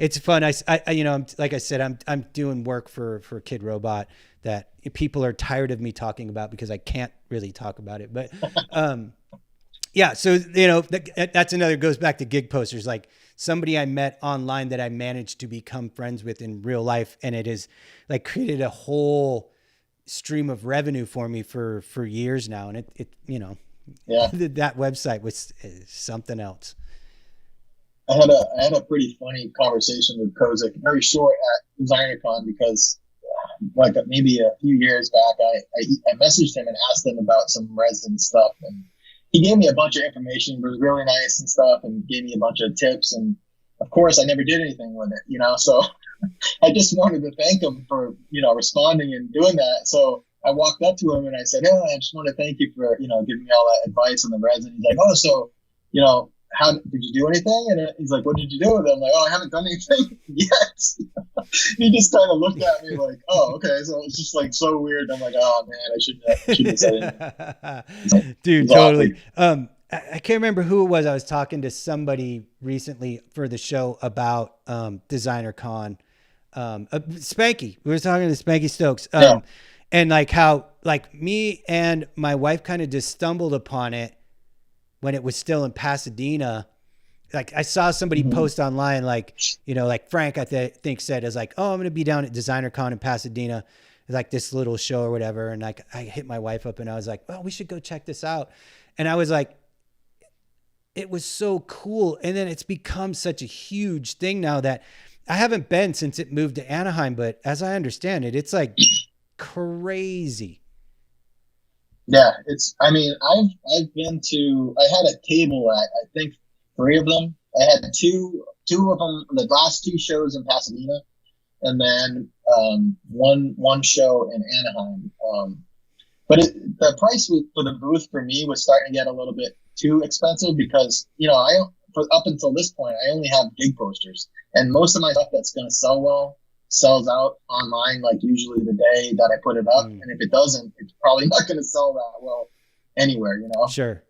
it's fun. I'm, like I said, I'm doing work for Kid Robot that people are tired of me talking about because I can't really talk about it. But yeah, so that's another, goes back to gig posters, like somebody I met online that I managed to become friends with in real life, and it has like created a whole stream of revenue for me for years now, and it yeah. that website was something else. I had a pretty funny conversation with Kozik, very short at DesignerCon, because like maybe a few years back, I messaged him and asked him about some resin stuff, and he gave me a bunch of information. It was really nice and stuff, and gave me a bunch of tips. And of course, I never did anything with it, So I just wanted to thank him for responding and doing that. So I walked up to him and I said, "Oh, I just want to thank you for giving me all that advice on the resin." He's like, "Oh, so how did you do anything?" And he's like, "What did you do with it?" I'm like, "Oh, I haven't done anything yet." He just kind of looked at me like, "Oh, okay." So it's just like so weird. I'm like, "Oh man, I shouldn't have said anything." Dude, totally. I can't remember who it was. I was talking to somebody recently for the show about Designer Con. Spanky. We were talking to Spanky Stokes. Yeah. And like how like me and my wife kind of just stumbled upon it when it was still in Pasadena. Like I saw somebody post online, like, like Frank, I think said, is like, "Oh, I'm going to be down at Designer Con in Pasadena." It's like this little show or whatever. And like, I hit my wife up and I was like, "Well, we should go check this out." And I was like, it was so cool. And then it's become such a huge thing now that I haven't been since it moved to Anaheim, but as I understand it, it's like crazy. Yeah, I've been to, I had a table at, I think 3 of them. I had two of them, the last 2 shows in Pasadena, and then one show in Anaheim. But the price for the booth for me was starting to get a little bit too expensive because, up until this point, I only have gig posters, and most of my stuff that's going to sell well sells out online, like usually the day that I put it up. And if it doesn't, it's probably not going to sell that well anywhere, Sure.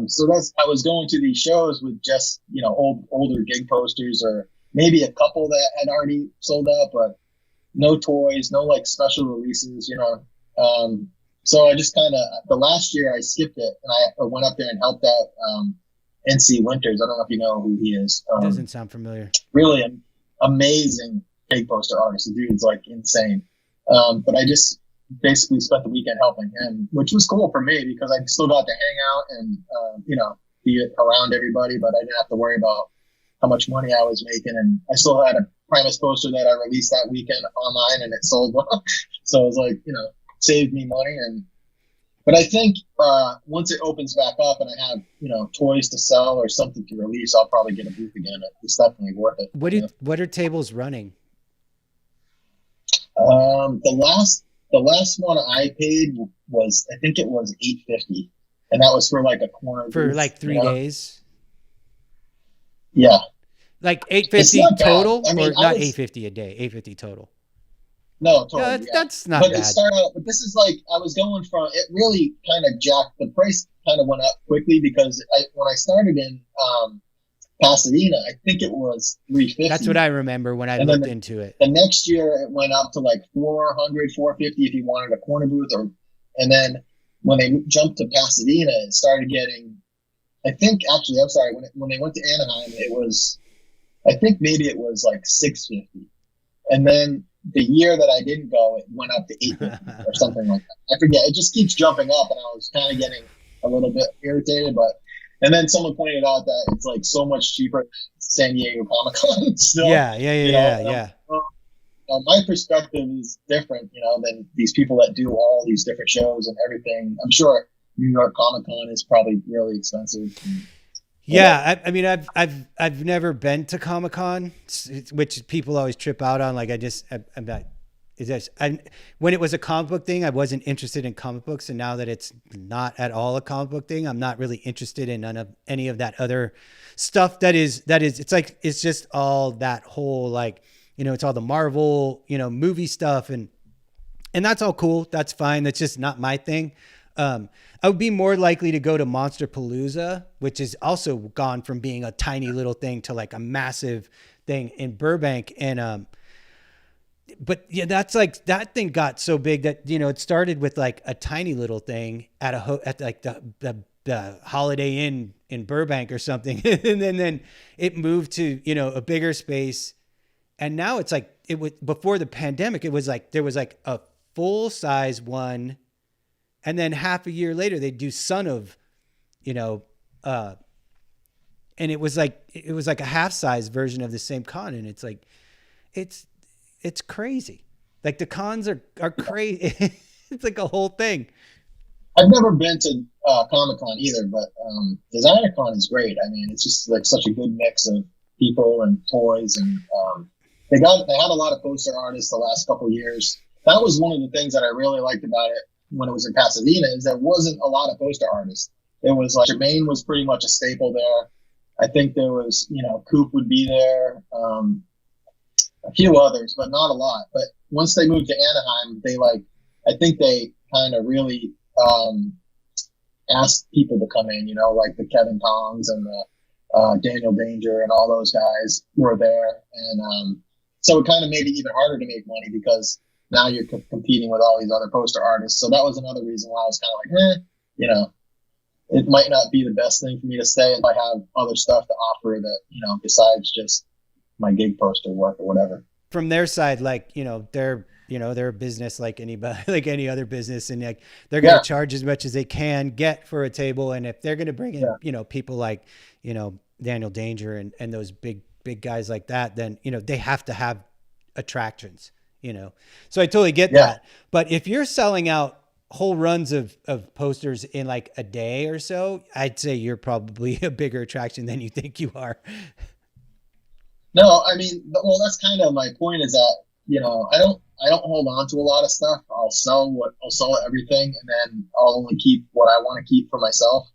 So I was going to these shows with just, older gig posters, or maybe a couple that had already sold out, but no toys, no like special releases, so I just kind of, the last year I skipped it and I went up there and helped out, NC Winters. I don't know if you know who he is. Doesn't sound familiar. Really an amazing gig poster artist. The dude's like insane. But I just basically spent the weekend helping him, which was cool for me because I still got to hang out and, be around everybody, but I didn't have to worry about how much money I was making. And I still had a Primus poster that I released that weekend online and it sold well. So it was like, saved me money. But I think once it opens back up and I have, toys to sell or something to release, I'll probably get a booth again. It's definitely worth it. What are tables running? The last one I paid was, I think it was $850. and that was for like a corner for booth, like 3 days. Yeah, Like it's 850 not bad. total, I mean, or not 850 a day, 850 total. no, Yeah, totally, yeah. that's not But it bad. started out, but this is like, I was going from, it really kind of jacked, the price kind of went up quickly because when I started in Pasadena, I think it was 350. That's what I remember when I And looked then into it. the next year it went up to like 400, 450 if you wanted a corner booth, and then when they jumped to Pasadena, it started getting, I think actually, I'm sorry, when they went to Anaheim, it was, I think maybe it was like 650. And then the year that I didn't go, it went up to 850 or something like that. I forget. It just keeps jumping up, and I was kind of getting a little bit irritated. And then someone pointed out that it's like so much cheaper than San Diego Comic-Con. Still, Yeah. My perspective is different, than these people that do all these different shows and everything. I'm sure New York Comic-Con is probably really expensive. Yeah, I mean, I've never been to Comic-Con, which people always trip out on. Like, I'm not. When it was a comic book thing, I wasn't interested in comic books, and now that it's not at all a comic book thing, I'm not really interested in none of any of that other stuff. It's just all that whole, like, it's all the Marvel, movie stuff, and that's all cool. That's fine. That's just not my thing. I would be more likely to go to Monsterpalooza, which is also gone from being a tiny little thing to like a massive thing in Burbank. And, but yeah, that's like, that thing got so big that, it started with like a tiny little thing at like the Holiday Inn in Burbank or something. And then it moved to, a bigger space. And now it's like, it was before the pandemic, it was like, there was like a full size one. And then half a year later, they'd do Son of, and it was like a half size version of the same con. And it's like, it's crazy. Like the cons are crazy. It's like a whole thing. I've never been to Comic-Con either, but Designer Con is great. I mean, it's just like such a good mix of people and toys, and they had a lot of poster artists the last couple of years. That was one of the things that I really liked about it when it was in Pasadena, is there wasn't a lot of poster artists. It was like Jermaine was pretty much a staple there. I think there was, Coop would be there, a few others, but not a lot. But once they moved to Anaheim, I think they kind of really asked people to come in, like the Kevin Tongs and the Daniel Danger and all those guys were there. And so it kind of made it even harder to make money because now you're competing with all these other poster artists. So that was another reason why I was kind of like, it might not be the best thing for me to stay if I have other stuff to offer that, besides just my gig poster work or whatever. From their side, like, they're a business like anybody, like any other business. And like, they're going to charge as much as they can get for a table. And if they're going to bring in, people like, Daniel Danger and those big guys like that, then, they have to have attractions. So I totally get that. But if you're selling out whole runs of posters in like a day or so, I'd say you're probably a bigger attraction than you think you are. No, I mean, well, that's kind of my point, is that, I don't hold on to a lot of stuff. I'll sell everything, and then I'll only keep what I want to keep for myself.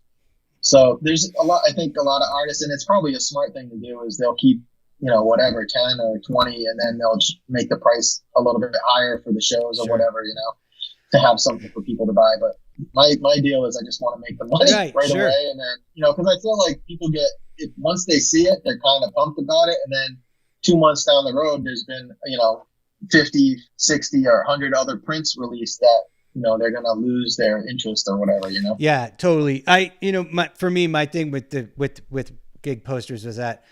So there's I think a lot of artists, and it's probably a smart thing to do, is they'll keep, whatever, 10 or 20, and then they'll just make the price a little bit higher for the shows or whatever, to have something for people to buy. But my deal is I just want to make the money right away. And then, because I feel like people once they see it, they're kind of pumped about it. And then 2 months down the road, there's been, 50, 60 or 100 other prints released that, they're going to lose their interest or whatever, Yeah, totally. For me, my thing with gig posters was that,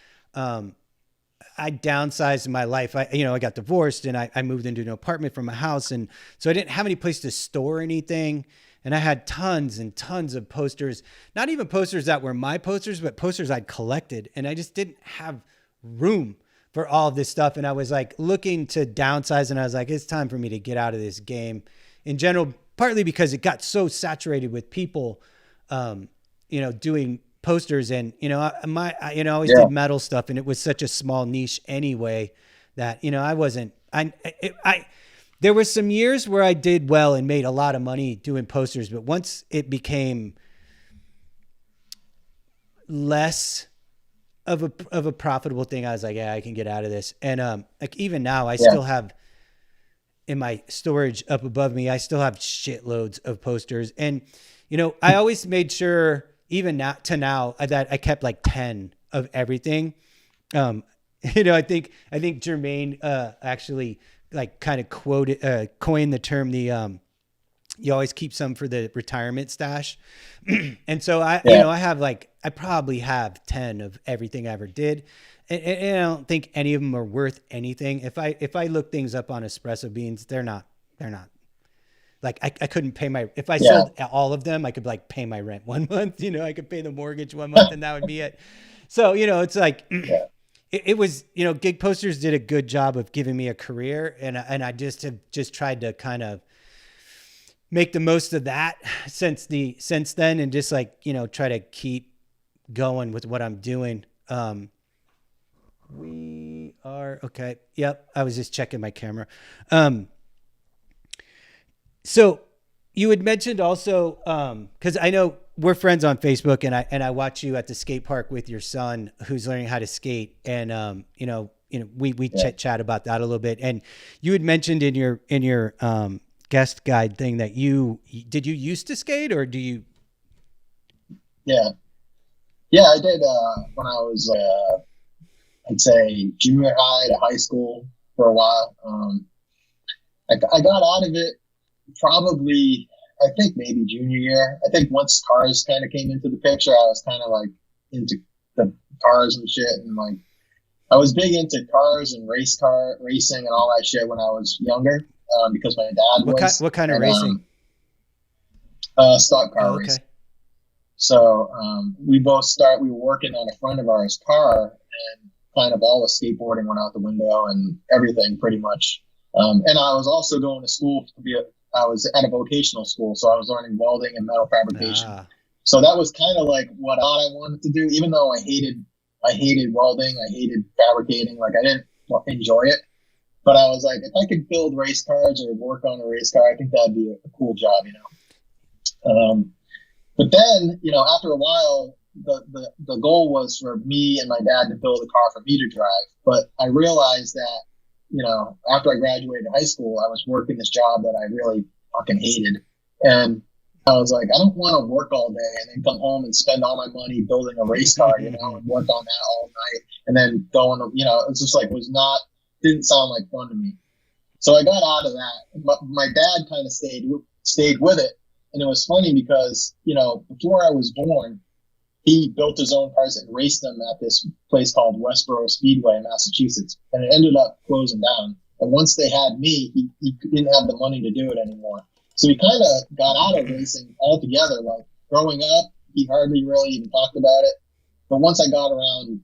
I downsized my life. I got divorced and I moved into an apartment from a house. And so I didn't have any place to store anything. And I had tons and tons of posters, not even posters that were my posters, but posters I'd collected. And I just didn't have room for all of this stuff. And I was like looking to downsize, and I was like, it's time for me to get out of this game in general, partly because it got so saturated with people, doing posters. And, I always did metal stuff, and it was such a small niche anyway that, there were some years where I did well and made a lot of money doing posters, but once it became less of a profitable thing, I was like, yeah, I can get out of this. And like even now, I Yeah. still have in my storage up above me, I still have shitloads of posters. And I always made sure, even now that I kept like 10 of everything. I think Jermaine actually like kind of coined the term, you always keep some for the retirement stash. And so I probably have 10 of everything I ever did. And I don't think any of them are worth anything. If I look things up on espresso beans, they're not like, I couldn't pay if I sold all of them, I could like pay my rent 1 month, I could pay the mortgage 1 month and that would be it. So, it's like, it was, Gig Posters did a good job of giving me a career. And I just have tried to kind of make the most of that since then. And just like, try to keep going with what I'm doing. We are okay. Yep. I was just checking my camera. So you had mentioned also, cause I know we're friends on Facebook and I watch you at the skate park with your son who's learning how to skate. And, we chat about that a little bit. And you had mentioned in your guest guide thing that you used to skate or do you? Yeah, I did, when I was, I'd say junior high to high school for a while. I got out of it probably, I think maybe junior year. I think once cars kind of came into the picture, I was kind of like into the cars and shit. And like, I was big into cars and racing and all that shit when I was younger, because my dad was. What kind of racing? Stock car okay. racing. So, we were working on a friend of ours' car and kind of all the skateboarding went out the window and everything pretty much. And I was also going to school I was at a vocational school, so I was learning welding and metal fabrication. So that was kind of like what I wanted to do, even though I hated welding, I hated fabricating, like I didn't enjoy it. But I was like, if I could build race cars or work on a race car, I think that'd be a cool job, But then, after a while, the goal was for me and my dad to build a car for me to drive. But I realized that, after I graduated high school, I was working this job that I really fucking hated. And I was like, I don't want to work all day and then come home and spend all my money building a race car, and work on that all night and then going, it's just like, didn't sound like fun to me. So I got out of that. But my dad kind of stayed with it. And it was funny because, before I was born, he built his own cars and raced them at this place called Westboro Speedway in Massachusetts. And it ended up closing down. And once they had me, he didn't have the money to do it anymore. So he kind of got out of racing altogether. Like growing up, he hardly really even talked about it. But once I got around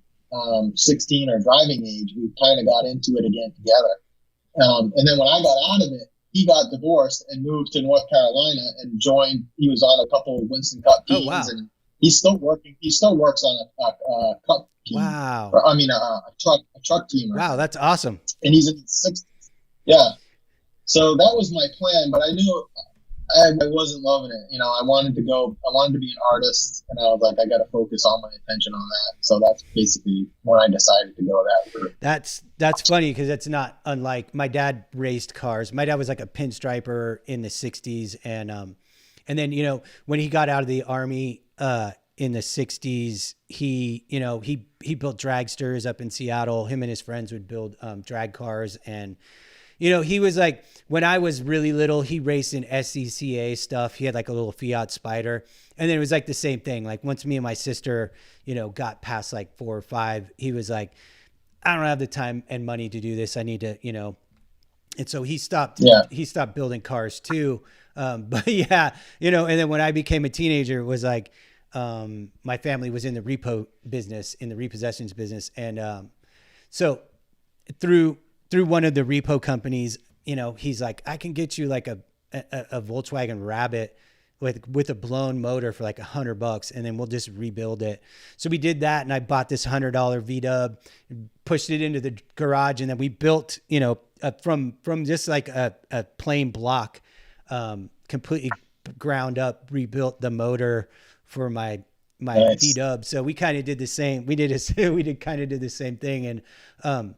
16 or driving age, we kind of got into it again together. And then when I got out of it, he got divorced and moved to North Carolina and he was on a couple of Winston Cup teams. Oh, wow. And he's still working. He still works on a cup team. Wow. A truck team. Wow. That's awesome. And he's in his 60s. Yeah. So that was my plan, but I knew I wasn't loving it. I wanted to be an artist, and I was like, I got to focus all my attention on that. So that's basically when I decided to go that route. That's funny because it's not unlike my dad raced cars. My dad was like a pinstriper in the 60s. And then, when he got out of the Army, in the 60s, he built dragsters up in Seattle. Him and his friends would build, drag cars. And, he was like, when I was really little, he raced in SCCA stuff. He had like a little Fiat Spider. And then it was like the same thing. Like once me and my sister, got past like 4 or 5, he was like, I don't have the time and money to do this. I need to, and so he stopped building cars too. But yeah, and then when I became a teenager, it was like, my family was in the repossessions business. And, so through one of the repo companies, he's like, I can get you like a Volkswagen Rabbit with a blown motor for like $100, and then we'll just rebuild it. So we did that, and I bought this $100 V-dub, pushed it into the garage, and then we built, from just like a plain block, completely ground up, rebuilt the motor for my my V-dub. So we kind of did the same. We kind of did the same thing. And,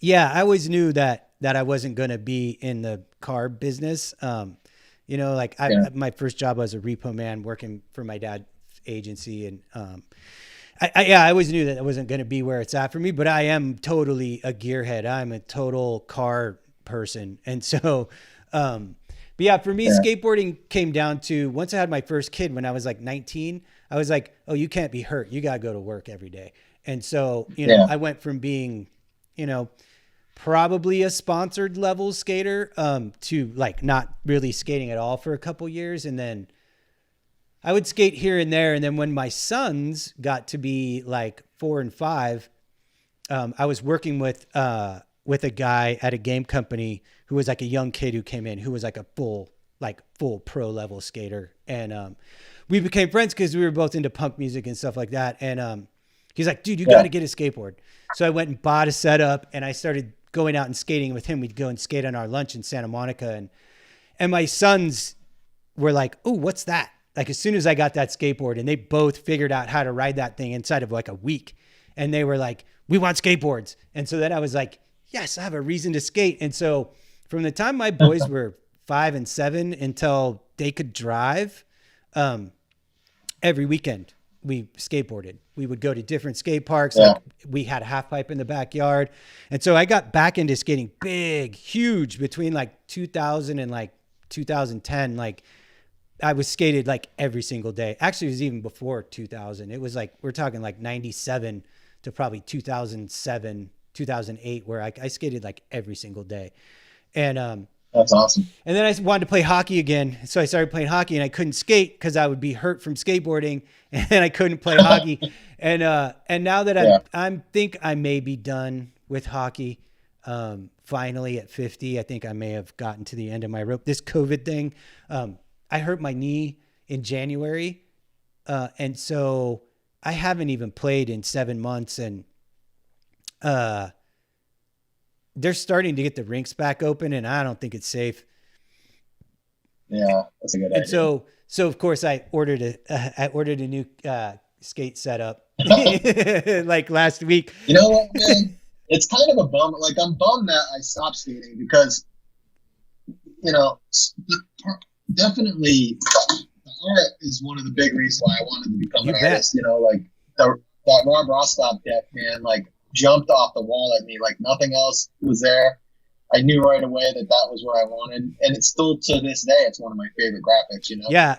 yeah, I always knew that I wasn't going to be in the car business. You know, like my first job was a repo man working for my dad's agency. And, I always knew that it wasn't going to be where it's at for me, but I am totally a gearhead. I'm a total car person. And so, but yeah, for me, skateboarding came down to, once I had my first kid, when I was like 19, I was like, oh, you can't be hurt. You got to go to work every day. And so, you know, I went from being, you know, probably a sponsored level skater, to like not really skating at all for a couple years. And then I would skate here and there. And then when my sons got to be like 4 and 5, I was working with a guy at a game company who was like a young kid who came in, who was like a full pro level skater. And, we became friends because we were both into punk music and stuff like that. And, he's like, dude, you got to get a skateboard. So I went and bought a setup, and I started going out and skating with him. We'd go and skate on our lunch in Santa Monica. And my sons were like, oh, what's that? Like, as soon as I got that skateboard, and they both figured out how to ride that thing inside of like a week. And they were like, we want skateboards. And so then I was like, yes, I have a reason to skate. And so from the time my boys were 5 and 7 until they could drive, every weekend we skateboarded. We would go to different skate parks. Like, we had a half pipe in the backyard. And so I got back into skating huge between like 2000 and like 2010. Like, I was skated like every single day. Actually, it was even before 2000. It was like, we're talking like 97 to probably 2007, 2008, where I skated like every single day. And, that's awesome. And then I wanted to play hockey again. So I started playing hockey, and I couldn't skate because I would be hurt from skateboarding, and I couldn't play hockey. And now that I think I may be done with hockey. Finally at 50, I think I may have gotten to the end of my rope. This COVID thing, I hurt my knee in January. And so I haven't even played in 7 months, and, they're starting to get the rinks back open, and I don't think it's safe. Yeah, that's a good idea. And so of course I ordered a new, skate setup like last week. You know what, man? It's kind of a bum. Like, I'm bummed that I stopped skating because, you know, definitely art is one of the big reasons why I wanted to become an artist. You know, like that Rob Rostock deck, man, like, jumped off the wall at me. Like, nothing else was there. I knew right away that was what I wanted, and it's still, to this day, it's one of my favorite graphics. You know. Yeah.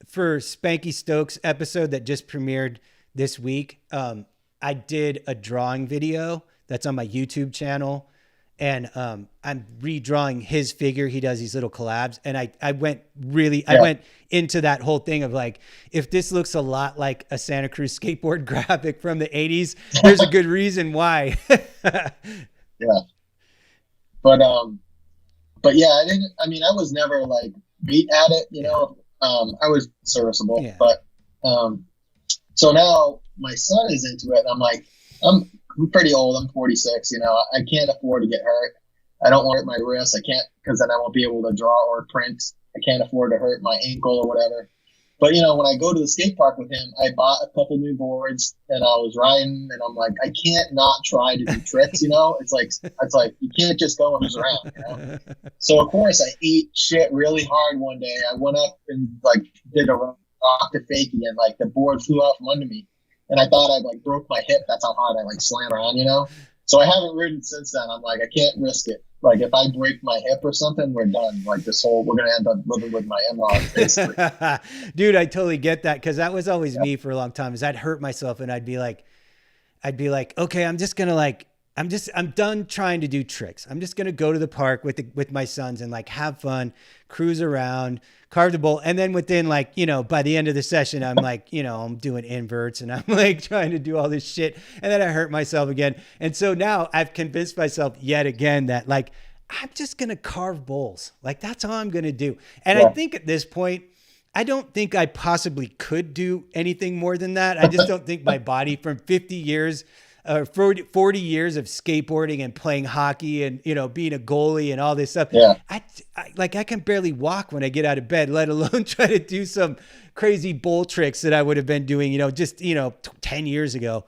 For Spanky Stokes episode that just premiered this week, I did a drawing video that's on my YouTube channel, and I'm redrawing his figure. He does these little collabs, and I went into that whole thing of like, if this looks a lot like a Santa Cruz skateboard graphic from the 80s, there's a good reason why. Yeah. But yeah, I was never like beat at it, you know. I was serviceable, but so now my son is into it, and I'm like, I'm pretty old. I'm 46. You know, I can't afford to get hurt. I don't want to hurt my wrist. I can't, because then I won't be able to draw or print. I can't afford to hurt my ankle or whatever. But, you know, when I go to the skate park with him, I bought a couple new boards, and I was riding, and I'm like, I can't not try to do tricks, you know? It's like you can't just go and mess around, you know? So, of course, I ate shit really hard one day. I went up and, like, did a rock to fakie, and, like, the board flew out from under me. And I thought I, like, broke my hip. That's how hard I, like, slam around, you know? So I haven't ridden since then. I'm like, I can't risk it. Like, if I break my hip or something, we're done. Like, we're going to end up living with my in-laws, basically. Dude, I totally get that, because that was always me for a long time, is I'd hurt myself, and I'd be like, okay, I'm just going to, like, I'm done trying to do tricks. I'm just going to go to the park with my sons and, like, have fun, cruise around, carve the bowl. And then within, like, you know, by the end of the session, I'm like, you know, I'm doing inverts, and I'm like trying to do all this shit. And then I hurt myself again. And so now I've convinced myself yet again that, like, I'm just going to carve bowls. Like, that's all I'm going to do. And I think at this point, I don't think I possibly could do anything more than that. I just don't think my body, from 50 years 40 years of skateboarding and playing hockey and, you know, being a goalie and all this stuff. Yeah. I can barely walk when I get out of bed, let alone try to do some crazy bull tricks that I would have been doing, you know, just, you know, 10 years ago.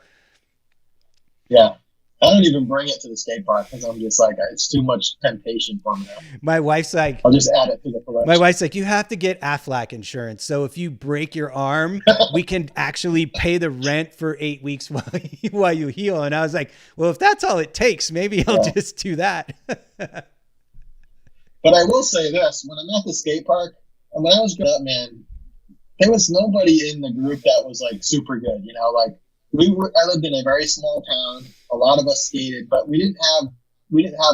Yeah. I don't even bring it to the skate park because I'm just like, it's too much temptation for me now. My wife's like, I'll just add it to the collection. My wife's like, you have to get AFLAC insurance. So if you break your arm, we can actually pay the rent for 8 weeks while you heal. And I was like, well, if that's all it takes, maybe I'll just do that. But I will say this, when I'm at the skate park, and when I was growing up, man, there was nobody in the group that was like super good, you know, like I lived in a very small town. A lot of us skated, but we didn't have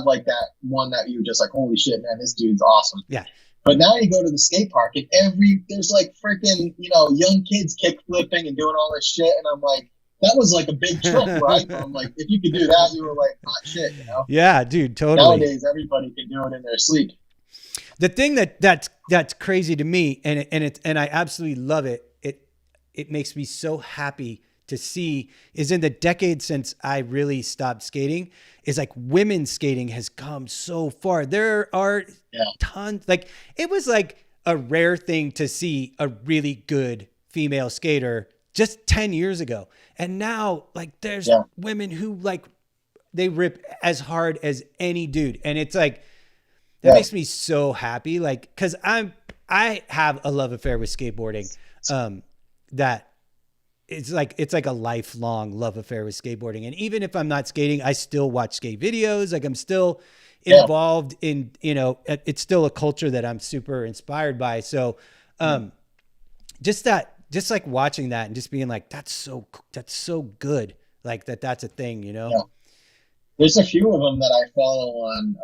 like that one that you were just like, holy shit, man, this dude's awesome. Yeah. But now you go to the skate park and there's like freaking, you know, young kids kick flipping and doing all this shit. And I'm like, that was like a big trip, right? I'm like, if you could do that, you were like, hot shit, you know? Yeah, dude, totally. Nowadays, everybody can do it in their sleep. The thing that's crazy to me, and I absolutely love it. It makes me so happy to see is in the decade since I really stopped skating is like women's skating has come so far. There are tons, like it was like a rare thing to see a really good female skater just 10 years ago. And now like there's women who like, they rip as hard as any dude. And it's like, that makes me so happy. Like, cause I have a love affair with skateboarding. That it's like a lifelong love affair with skateboarding. And even if I'm not skating, I still watch skate videos. Like I'm still involved in, you know, it's still a culture that I'm super inspired by. So, just like watching that and just being like, that's so good. Like that's a thing, you know? Yeah. There's a few of them that I follow on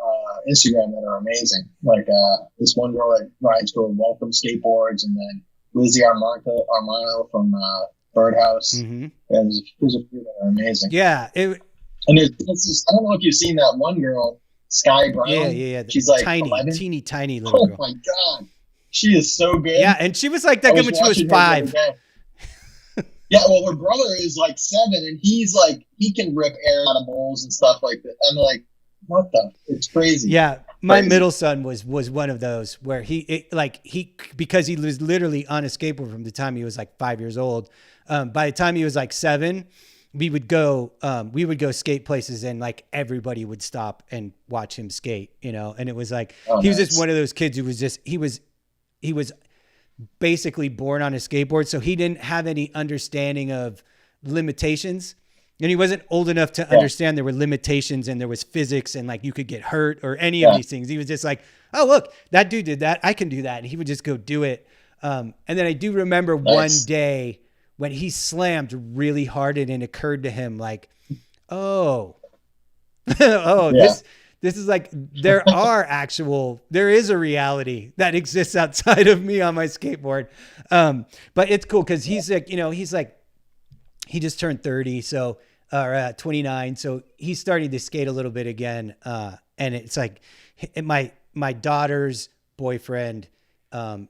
Instagram that are amazing. Like this one girl that rides for Welcome Skateboards, and then Lizzie Armano from Birdhouse. Mm-hmm. Yeah, there's a few that are amazing. Yeah. And there's this, I don't know if you've seen that one girl, Sky Brown. Yeah. She's like tiny, 11. teeny little girl. Oh my God. She is so good. Yeah, and she was like that good when she was 5. Yeah, well, her brother is like 7, and he's like, he can rip air out of bowls and stuff like that. I'm like, what the? It's crazy. Yeah, my middle son was one of those where because he was literally on a skateboard from the time he was like 5 years old. By the time he was like 7, we would go skate places, and like everybody would stop and watch him skate, you know. And it was like he was just one of those kids who was just he was basically born on a skateboard, so he didn't have any understanding of limitations, and he wasn't old enough to understand there were limitations and there was physics and like you could get hurt or any of these things. He was just like, oh look, that dude did that, I can do that, and he would just go do it. And then I do remember one day when he slammed really hard and it occurred to him like, this is like, there is a reality that exists outside of me on my skateboard. But it's cool because he's like, you know, he just turned 30, so, or 29. So he's starting to skate a little bit again. And it's like my daughter's boyfriend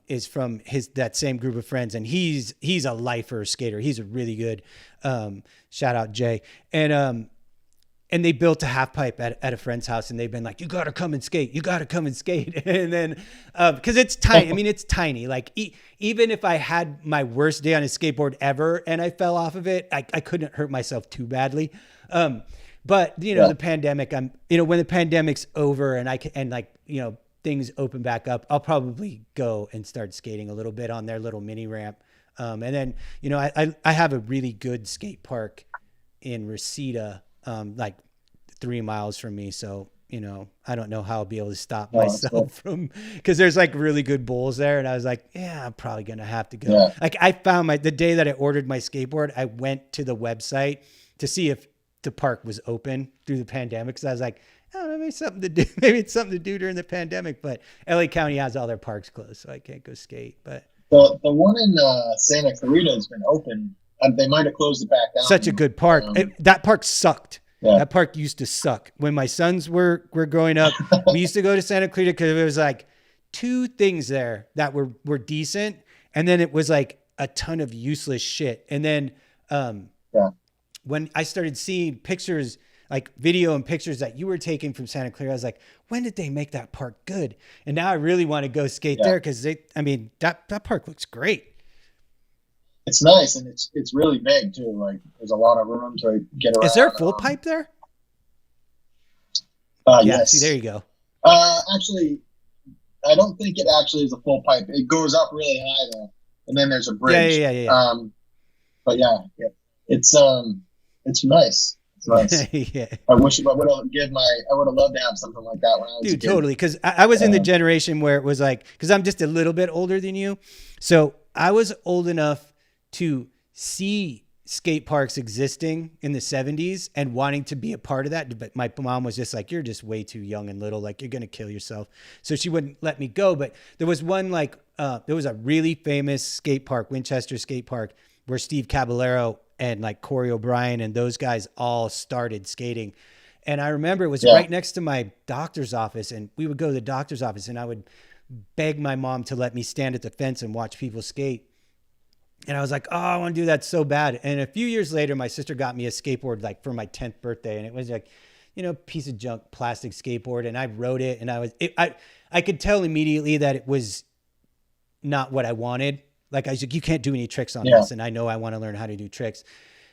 is from that same group of friends. And he's a lifer skater. He's a really good, shout out Jay. And they built a half pipe at a friend's house, and they've been like, you got to come and skate. You got to come and skate. And then, cause it's tiny. I mean, it's tiny. Like even if I had my worst day on a skateboard ever and I fell off of it, I couldn't hurt myself too badly. But you know, the pandemic, when the pandemic's over and things open back up, I'll probably go and start skating a little bit on their little mini ramp. And then, you know, I have a really good skate park in Reseda, like 3 miles from me. So, you know, I don't know how I'll be able to stop myself from, cause there's like really good bowls there. And I was like, yeah, I'm probably going to have to go. Yeah. Like I found the day that I ordered my skateboard, I went to the website to see if the park was open through the pandemic. Cause I was like, oh, maybe it's something to do. Maybe it's something to do during the pandemic, but LA County has all their parks closed, so I can't go skate. But the one in Santa Clarita has been open. They might have closed it back down. Such a good park. That park sucked. Yeah. That park used to suck. When my sons were growing up, we used to go to Santa Clarita because it was like 2 things there that were decent. And then it was like a ton of useless shit. And then when I started seeing pictures, like video and pictures that you were taking from Santa Clara, I was like, when did they make that park good? And now I really want to go skate there because that park looks great. It's nice, and it's really big too. Like there's a lot of room to get around. Is there a full pipe there? Yes. See, there you go. Actually, I don't think it actually is a full pipe. It goes up really high though, and then there's a bridge. Yeah. But yeah, it's nice. It's nice. Yeah. I wish I would have loved to have something like that when I was a kid. Totally. Because I was in the generation where it was like, because I'm just a little bit older than you, so I was old enough to see skate parks existing in the 70s and wanting to be a part of that. But my mom was just like, you're just way too young and little, like you're going to kill yourself. So she wouldn't let me go. But there was one, like, there was a really famous skate park, Winchester Skate Park, where Steve Caballero and like Corey O'Brien and those guys all started skating. And I remember it was right next to my doctor's office, and we would go to the doctor's office and I would beg my mom to let me stand at the fence and watch people skate. And I was like, oh, I want to do that so bad. And a few years later, my sister got me a skateboard like for my 10th birthday. And it was like, piece of junk plastic skateboard. And I rode it, and I could tell immediately that it was not what I wanted. Like I was like, you can't do any tricks on this. And I know I want to learn how to do tricks.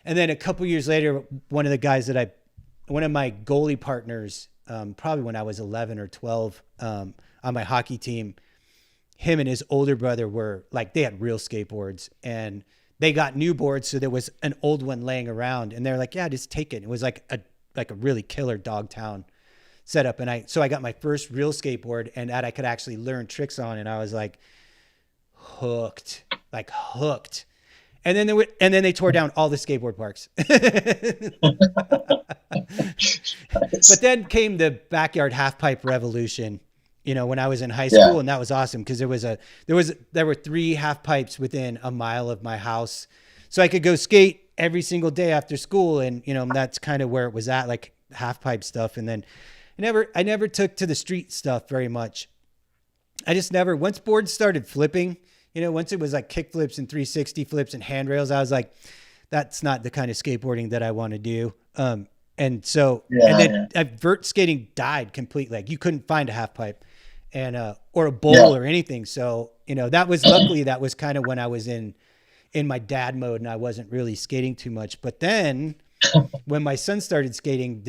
And then a couple years later, one of my goalie partners, probably when I was 11 or 12, on my hockey team, him and his older brother were like, they had real skateboards and they got new boards. So there was an old one laying around, and they're like, yeah, just take it. It was like a really killer Dogtown setup. And so I got my first real skateboard, and that I could actually learn tricks on. And I was like hooked. And then they tore down all the skateboard parks. But then came the backyard half pipe revolution, when I was in high school, and that was awesome because there were 3 half pipes within a mile of my house. So I could go skate every single day after school. And, that's kind of where it was at, like half pipe stuff. And then I never took to the street stuff very much. I just never, once boards started flipping, once it was like kick flips and 360 flips and handrails, I was like, that's not the kind of skateboarding that I want to do. And so, vert skating died completely. Like you couldn't find a half pipe and, or a bowl or anything. So, that was kind of when I was in my dad mode and I wasn't really skating too much. But then when my son started skating,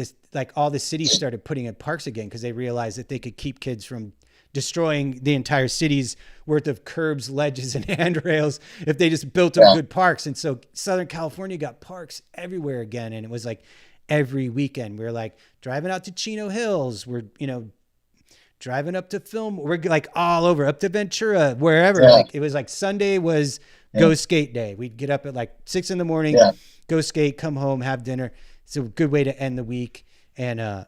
all the cities started putting in parks again, because they realized that they could keep kids from destroying the entire city's worth of curbs, ledges, and handrails if they just built up good parks. And so Southern California got parks everywhere again. And it was like every weekend we were like driving out to Chino Hills. We're, driving up to film. We're like all over, up to Ventura, wherever. Like it was like Sunday was go skate day. We'd get up at like 6 a.m, go skate, come home, have dinner. It's a good way to end the week. And I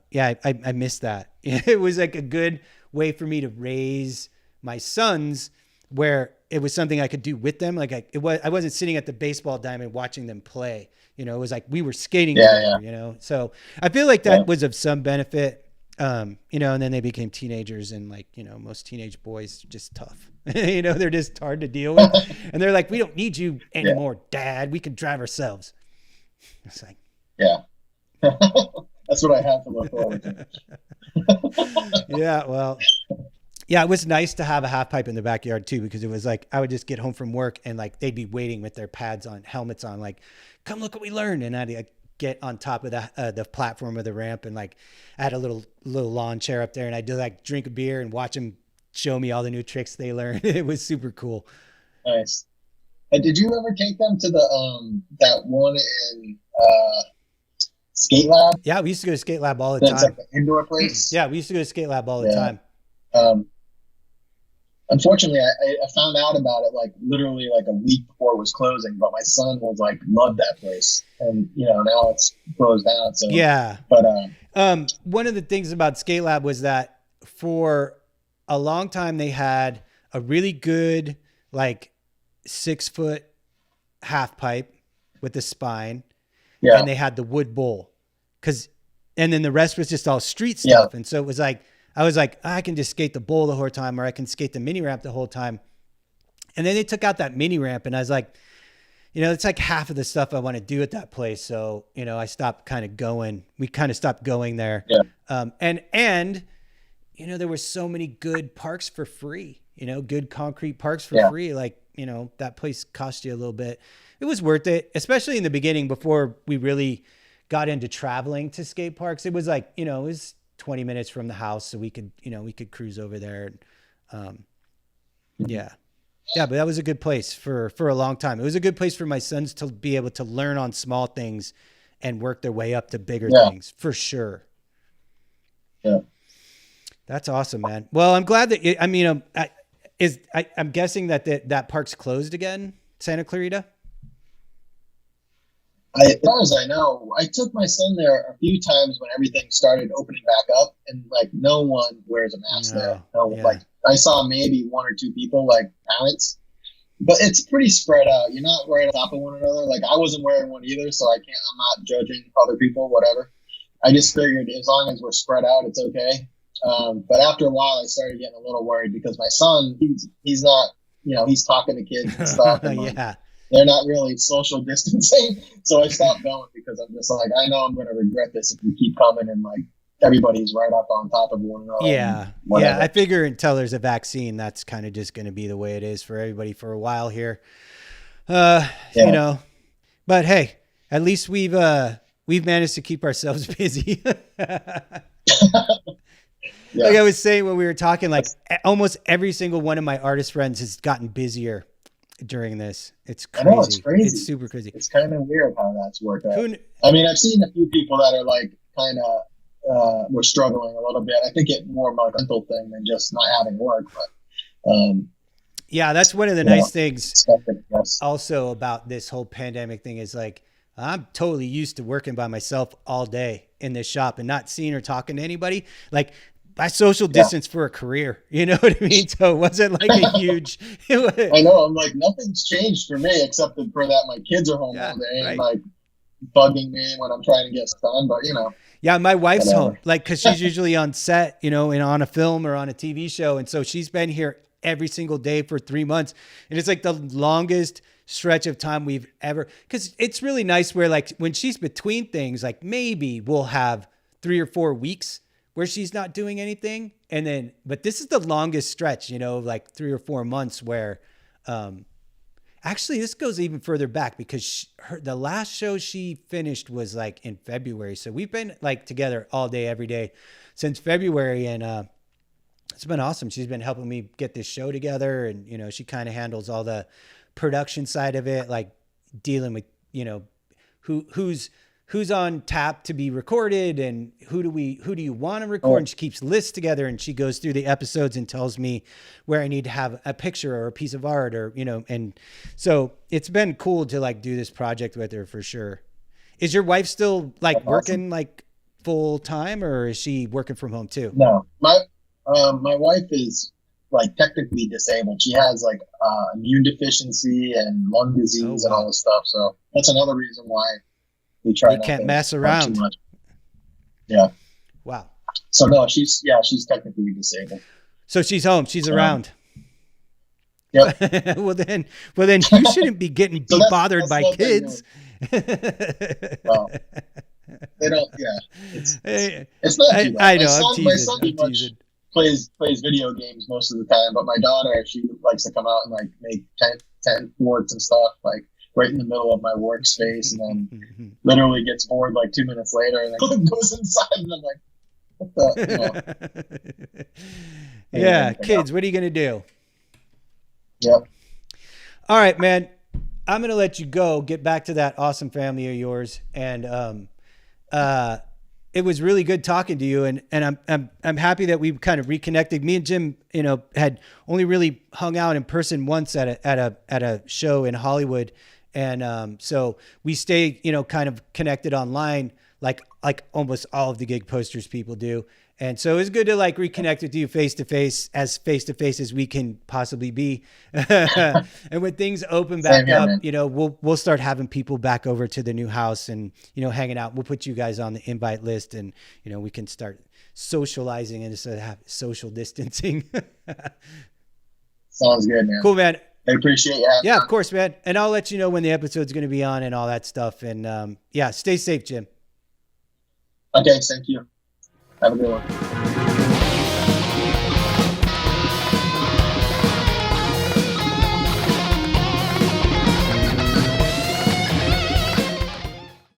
missed that. It was like a good way for me to raise my sons, where it was something I could do with them. Like I wasn't sitting at the baseball diamond watching them play. It was like we were skating together, So I feel like that was of some benefit. And then they became teenagers, and like, most teenage boys are just tough. They're just hard to deal with. And they're like, we don't need you anymore, Dad. We can drive ourselves. It's like, that's what I have to look forward to. It was nice to have a half pipe in the backyard too, because it was like, I would just get home from work and like, they'd be waiting with their pads on, helmets on, like, come look what we learned. And I'd like, get on top of the platform of the ramp, and like I had a little lawn chair up there, and I'd do like drink a beer and watch them show me all the new tricks they learned. It was super cool. Nice. And did you ever take them to the that one in Skate Lab? Yeah, we used to go to Skate Lab all the time. It's like the indoor place. Yeah, we used to go to Skate Lab all the time. Unfortunately, I found out about it like literally like a week before it was closing, but my son was like, loved that place, and now it's closed down. So but one of the things about Skate Lab was that for a long time they had a really good like 6-foot half pipe with the spine, and they had the wood bowl, and then the rest was just all street stuff, and so it was like, I was like, I can just skate the bowl the whole time, or I can skate the mini ramp the whole time. And then they took out that mini ramp, and I was like, it's like half of the stuff I want to do at that place. So, I stopped kind of going. We kind of stopped going there. Yeah. And there were so many good parks for free, good concrete parks for free. Like, that place cost you a little bit. It was worth it, especially in the beginning before we really got into traveling to skate parks. It was like, it was 20 minutes from the house. So we could cruise over there. Yeah. Yeah, but that was a good place for a long time. It was a good place for my sons to be able to learn on small things and work their way up to bigger things, for sure. Yeah. That's awesome, man. Well, I'm glad that, I'm guessing that park's closed again, Santa Clarita? As far as I know, I took my son there a few times when everything started opening back up, and like no one wears a mask there. No, like I saw maybe one or two people, like parents, but it's pretty spread out. You're not right on top of one another. Like I wasn't wearing one either, so I'm not judging other people, whatever. I just figured as long as we're spread out, it's okay. But after a while, I started getting a little worried because my son, he's not, he's talking to kids and stuff. And they're not really social distancing. So I stopped going because I'm just like, I know I'm going to regret this if we keep coming and like everybody's right up on top of one another. Yeah. Yeah. I figure until there's a vaccine, that's kind of just going to be the way it is for everybody for a while here. But hey, at least we've managed to keep ourselves busy. Like I was saying when we were talking, like almost every single one of my artist friends has gotten busier during this. It's crazy. I know, it's crazy. It's super crazy. It's kind of weird how that's worked out. I mean, I've seen a few people that are like kind of were struggling a little bit. I think it's more of a mental thing than just not having work. But yeah, that's one of the nice things also about this whole pandemic thing is like I'm totally used to working by myself all day in this shop and not seeing or talking to anybody. Like I social distance for a career, you know what I mean? So it wasn't like a huge. I know. I'm like, nothing's changed for me except for that my kids are home all day and like bugging me when I'm trying to get stuff done. But yeah, my wife's home, like, cause she's usually on set, and on a film or on a TV show. And so she's been here every single day for 3 months. And it's like the longest stretch of time we've ever, cause it's really nice where like when she's between things, like maybe we'll have 3 or 4 weeks where she's not doing anything. And then, but this is the longest stretch, like 3 or 4 months where, actually this goes even further back because the last show she finished was like in February. So we've been like together all day, every day since February. And, it's been awesome. She's been helping me get this show together. And, she kind of handles all the production side of it, like dealing with, who's on tap to be recorded and who do you want to record? And she keeps lists together and she goes through the episodes and tells me where I need to have a picture or a piece of art or, and so it's been cool to like do this project with her for sure. Is your wife still like working like full time or is she working from home too? No, my wife is like technically disabled. She has like immune deficiency and lung disease and all this stuff. So that's another reason why we can't mess around. Too much. Yeah. Wow. So no, she's technically disabled. So she's home. She's around. Yep. well then you shouldn't be getting bothered by kids. Well, they don't. Yeah. It's not too bad. I know. My son plays video games most of the time, but my daughter, she likes to come out and like make tent boards and stuff like right in the middle of my workspace, and then literally gets bored like 2 minutes later and then goes inside and I'm like, what the, Yeah, kids, what are you going to do? Yep. All right, man, I'm going to let you go, get back to that awesome family of yours. And it was really good talking to you. And I'm happy that we kind of reconnected. Me and Jim, had only really hung out in person once at a show in Hollywood. And so we stay, kind of connected online, like almost all of the gig posters people do. And so it's good to like reconnect with you face to face as we can possibly be. And when things open back up, we'll start having people back over to the new house and, hanging out. We'll put you guys on the invite list and, we can start socializing and just have social distancing. Sounds good, man. Cool, man. I appreciate you having me. Yeah, of course, man. And I'll let you know when the episode's going to be on and all that stuff. And yeah, stay safe, Jim. Okay, thank you. Have a good one.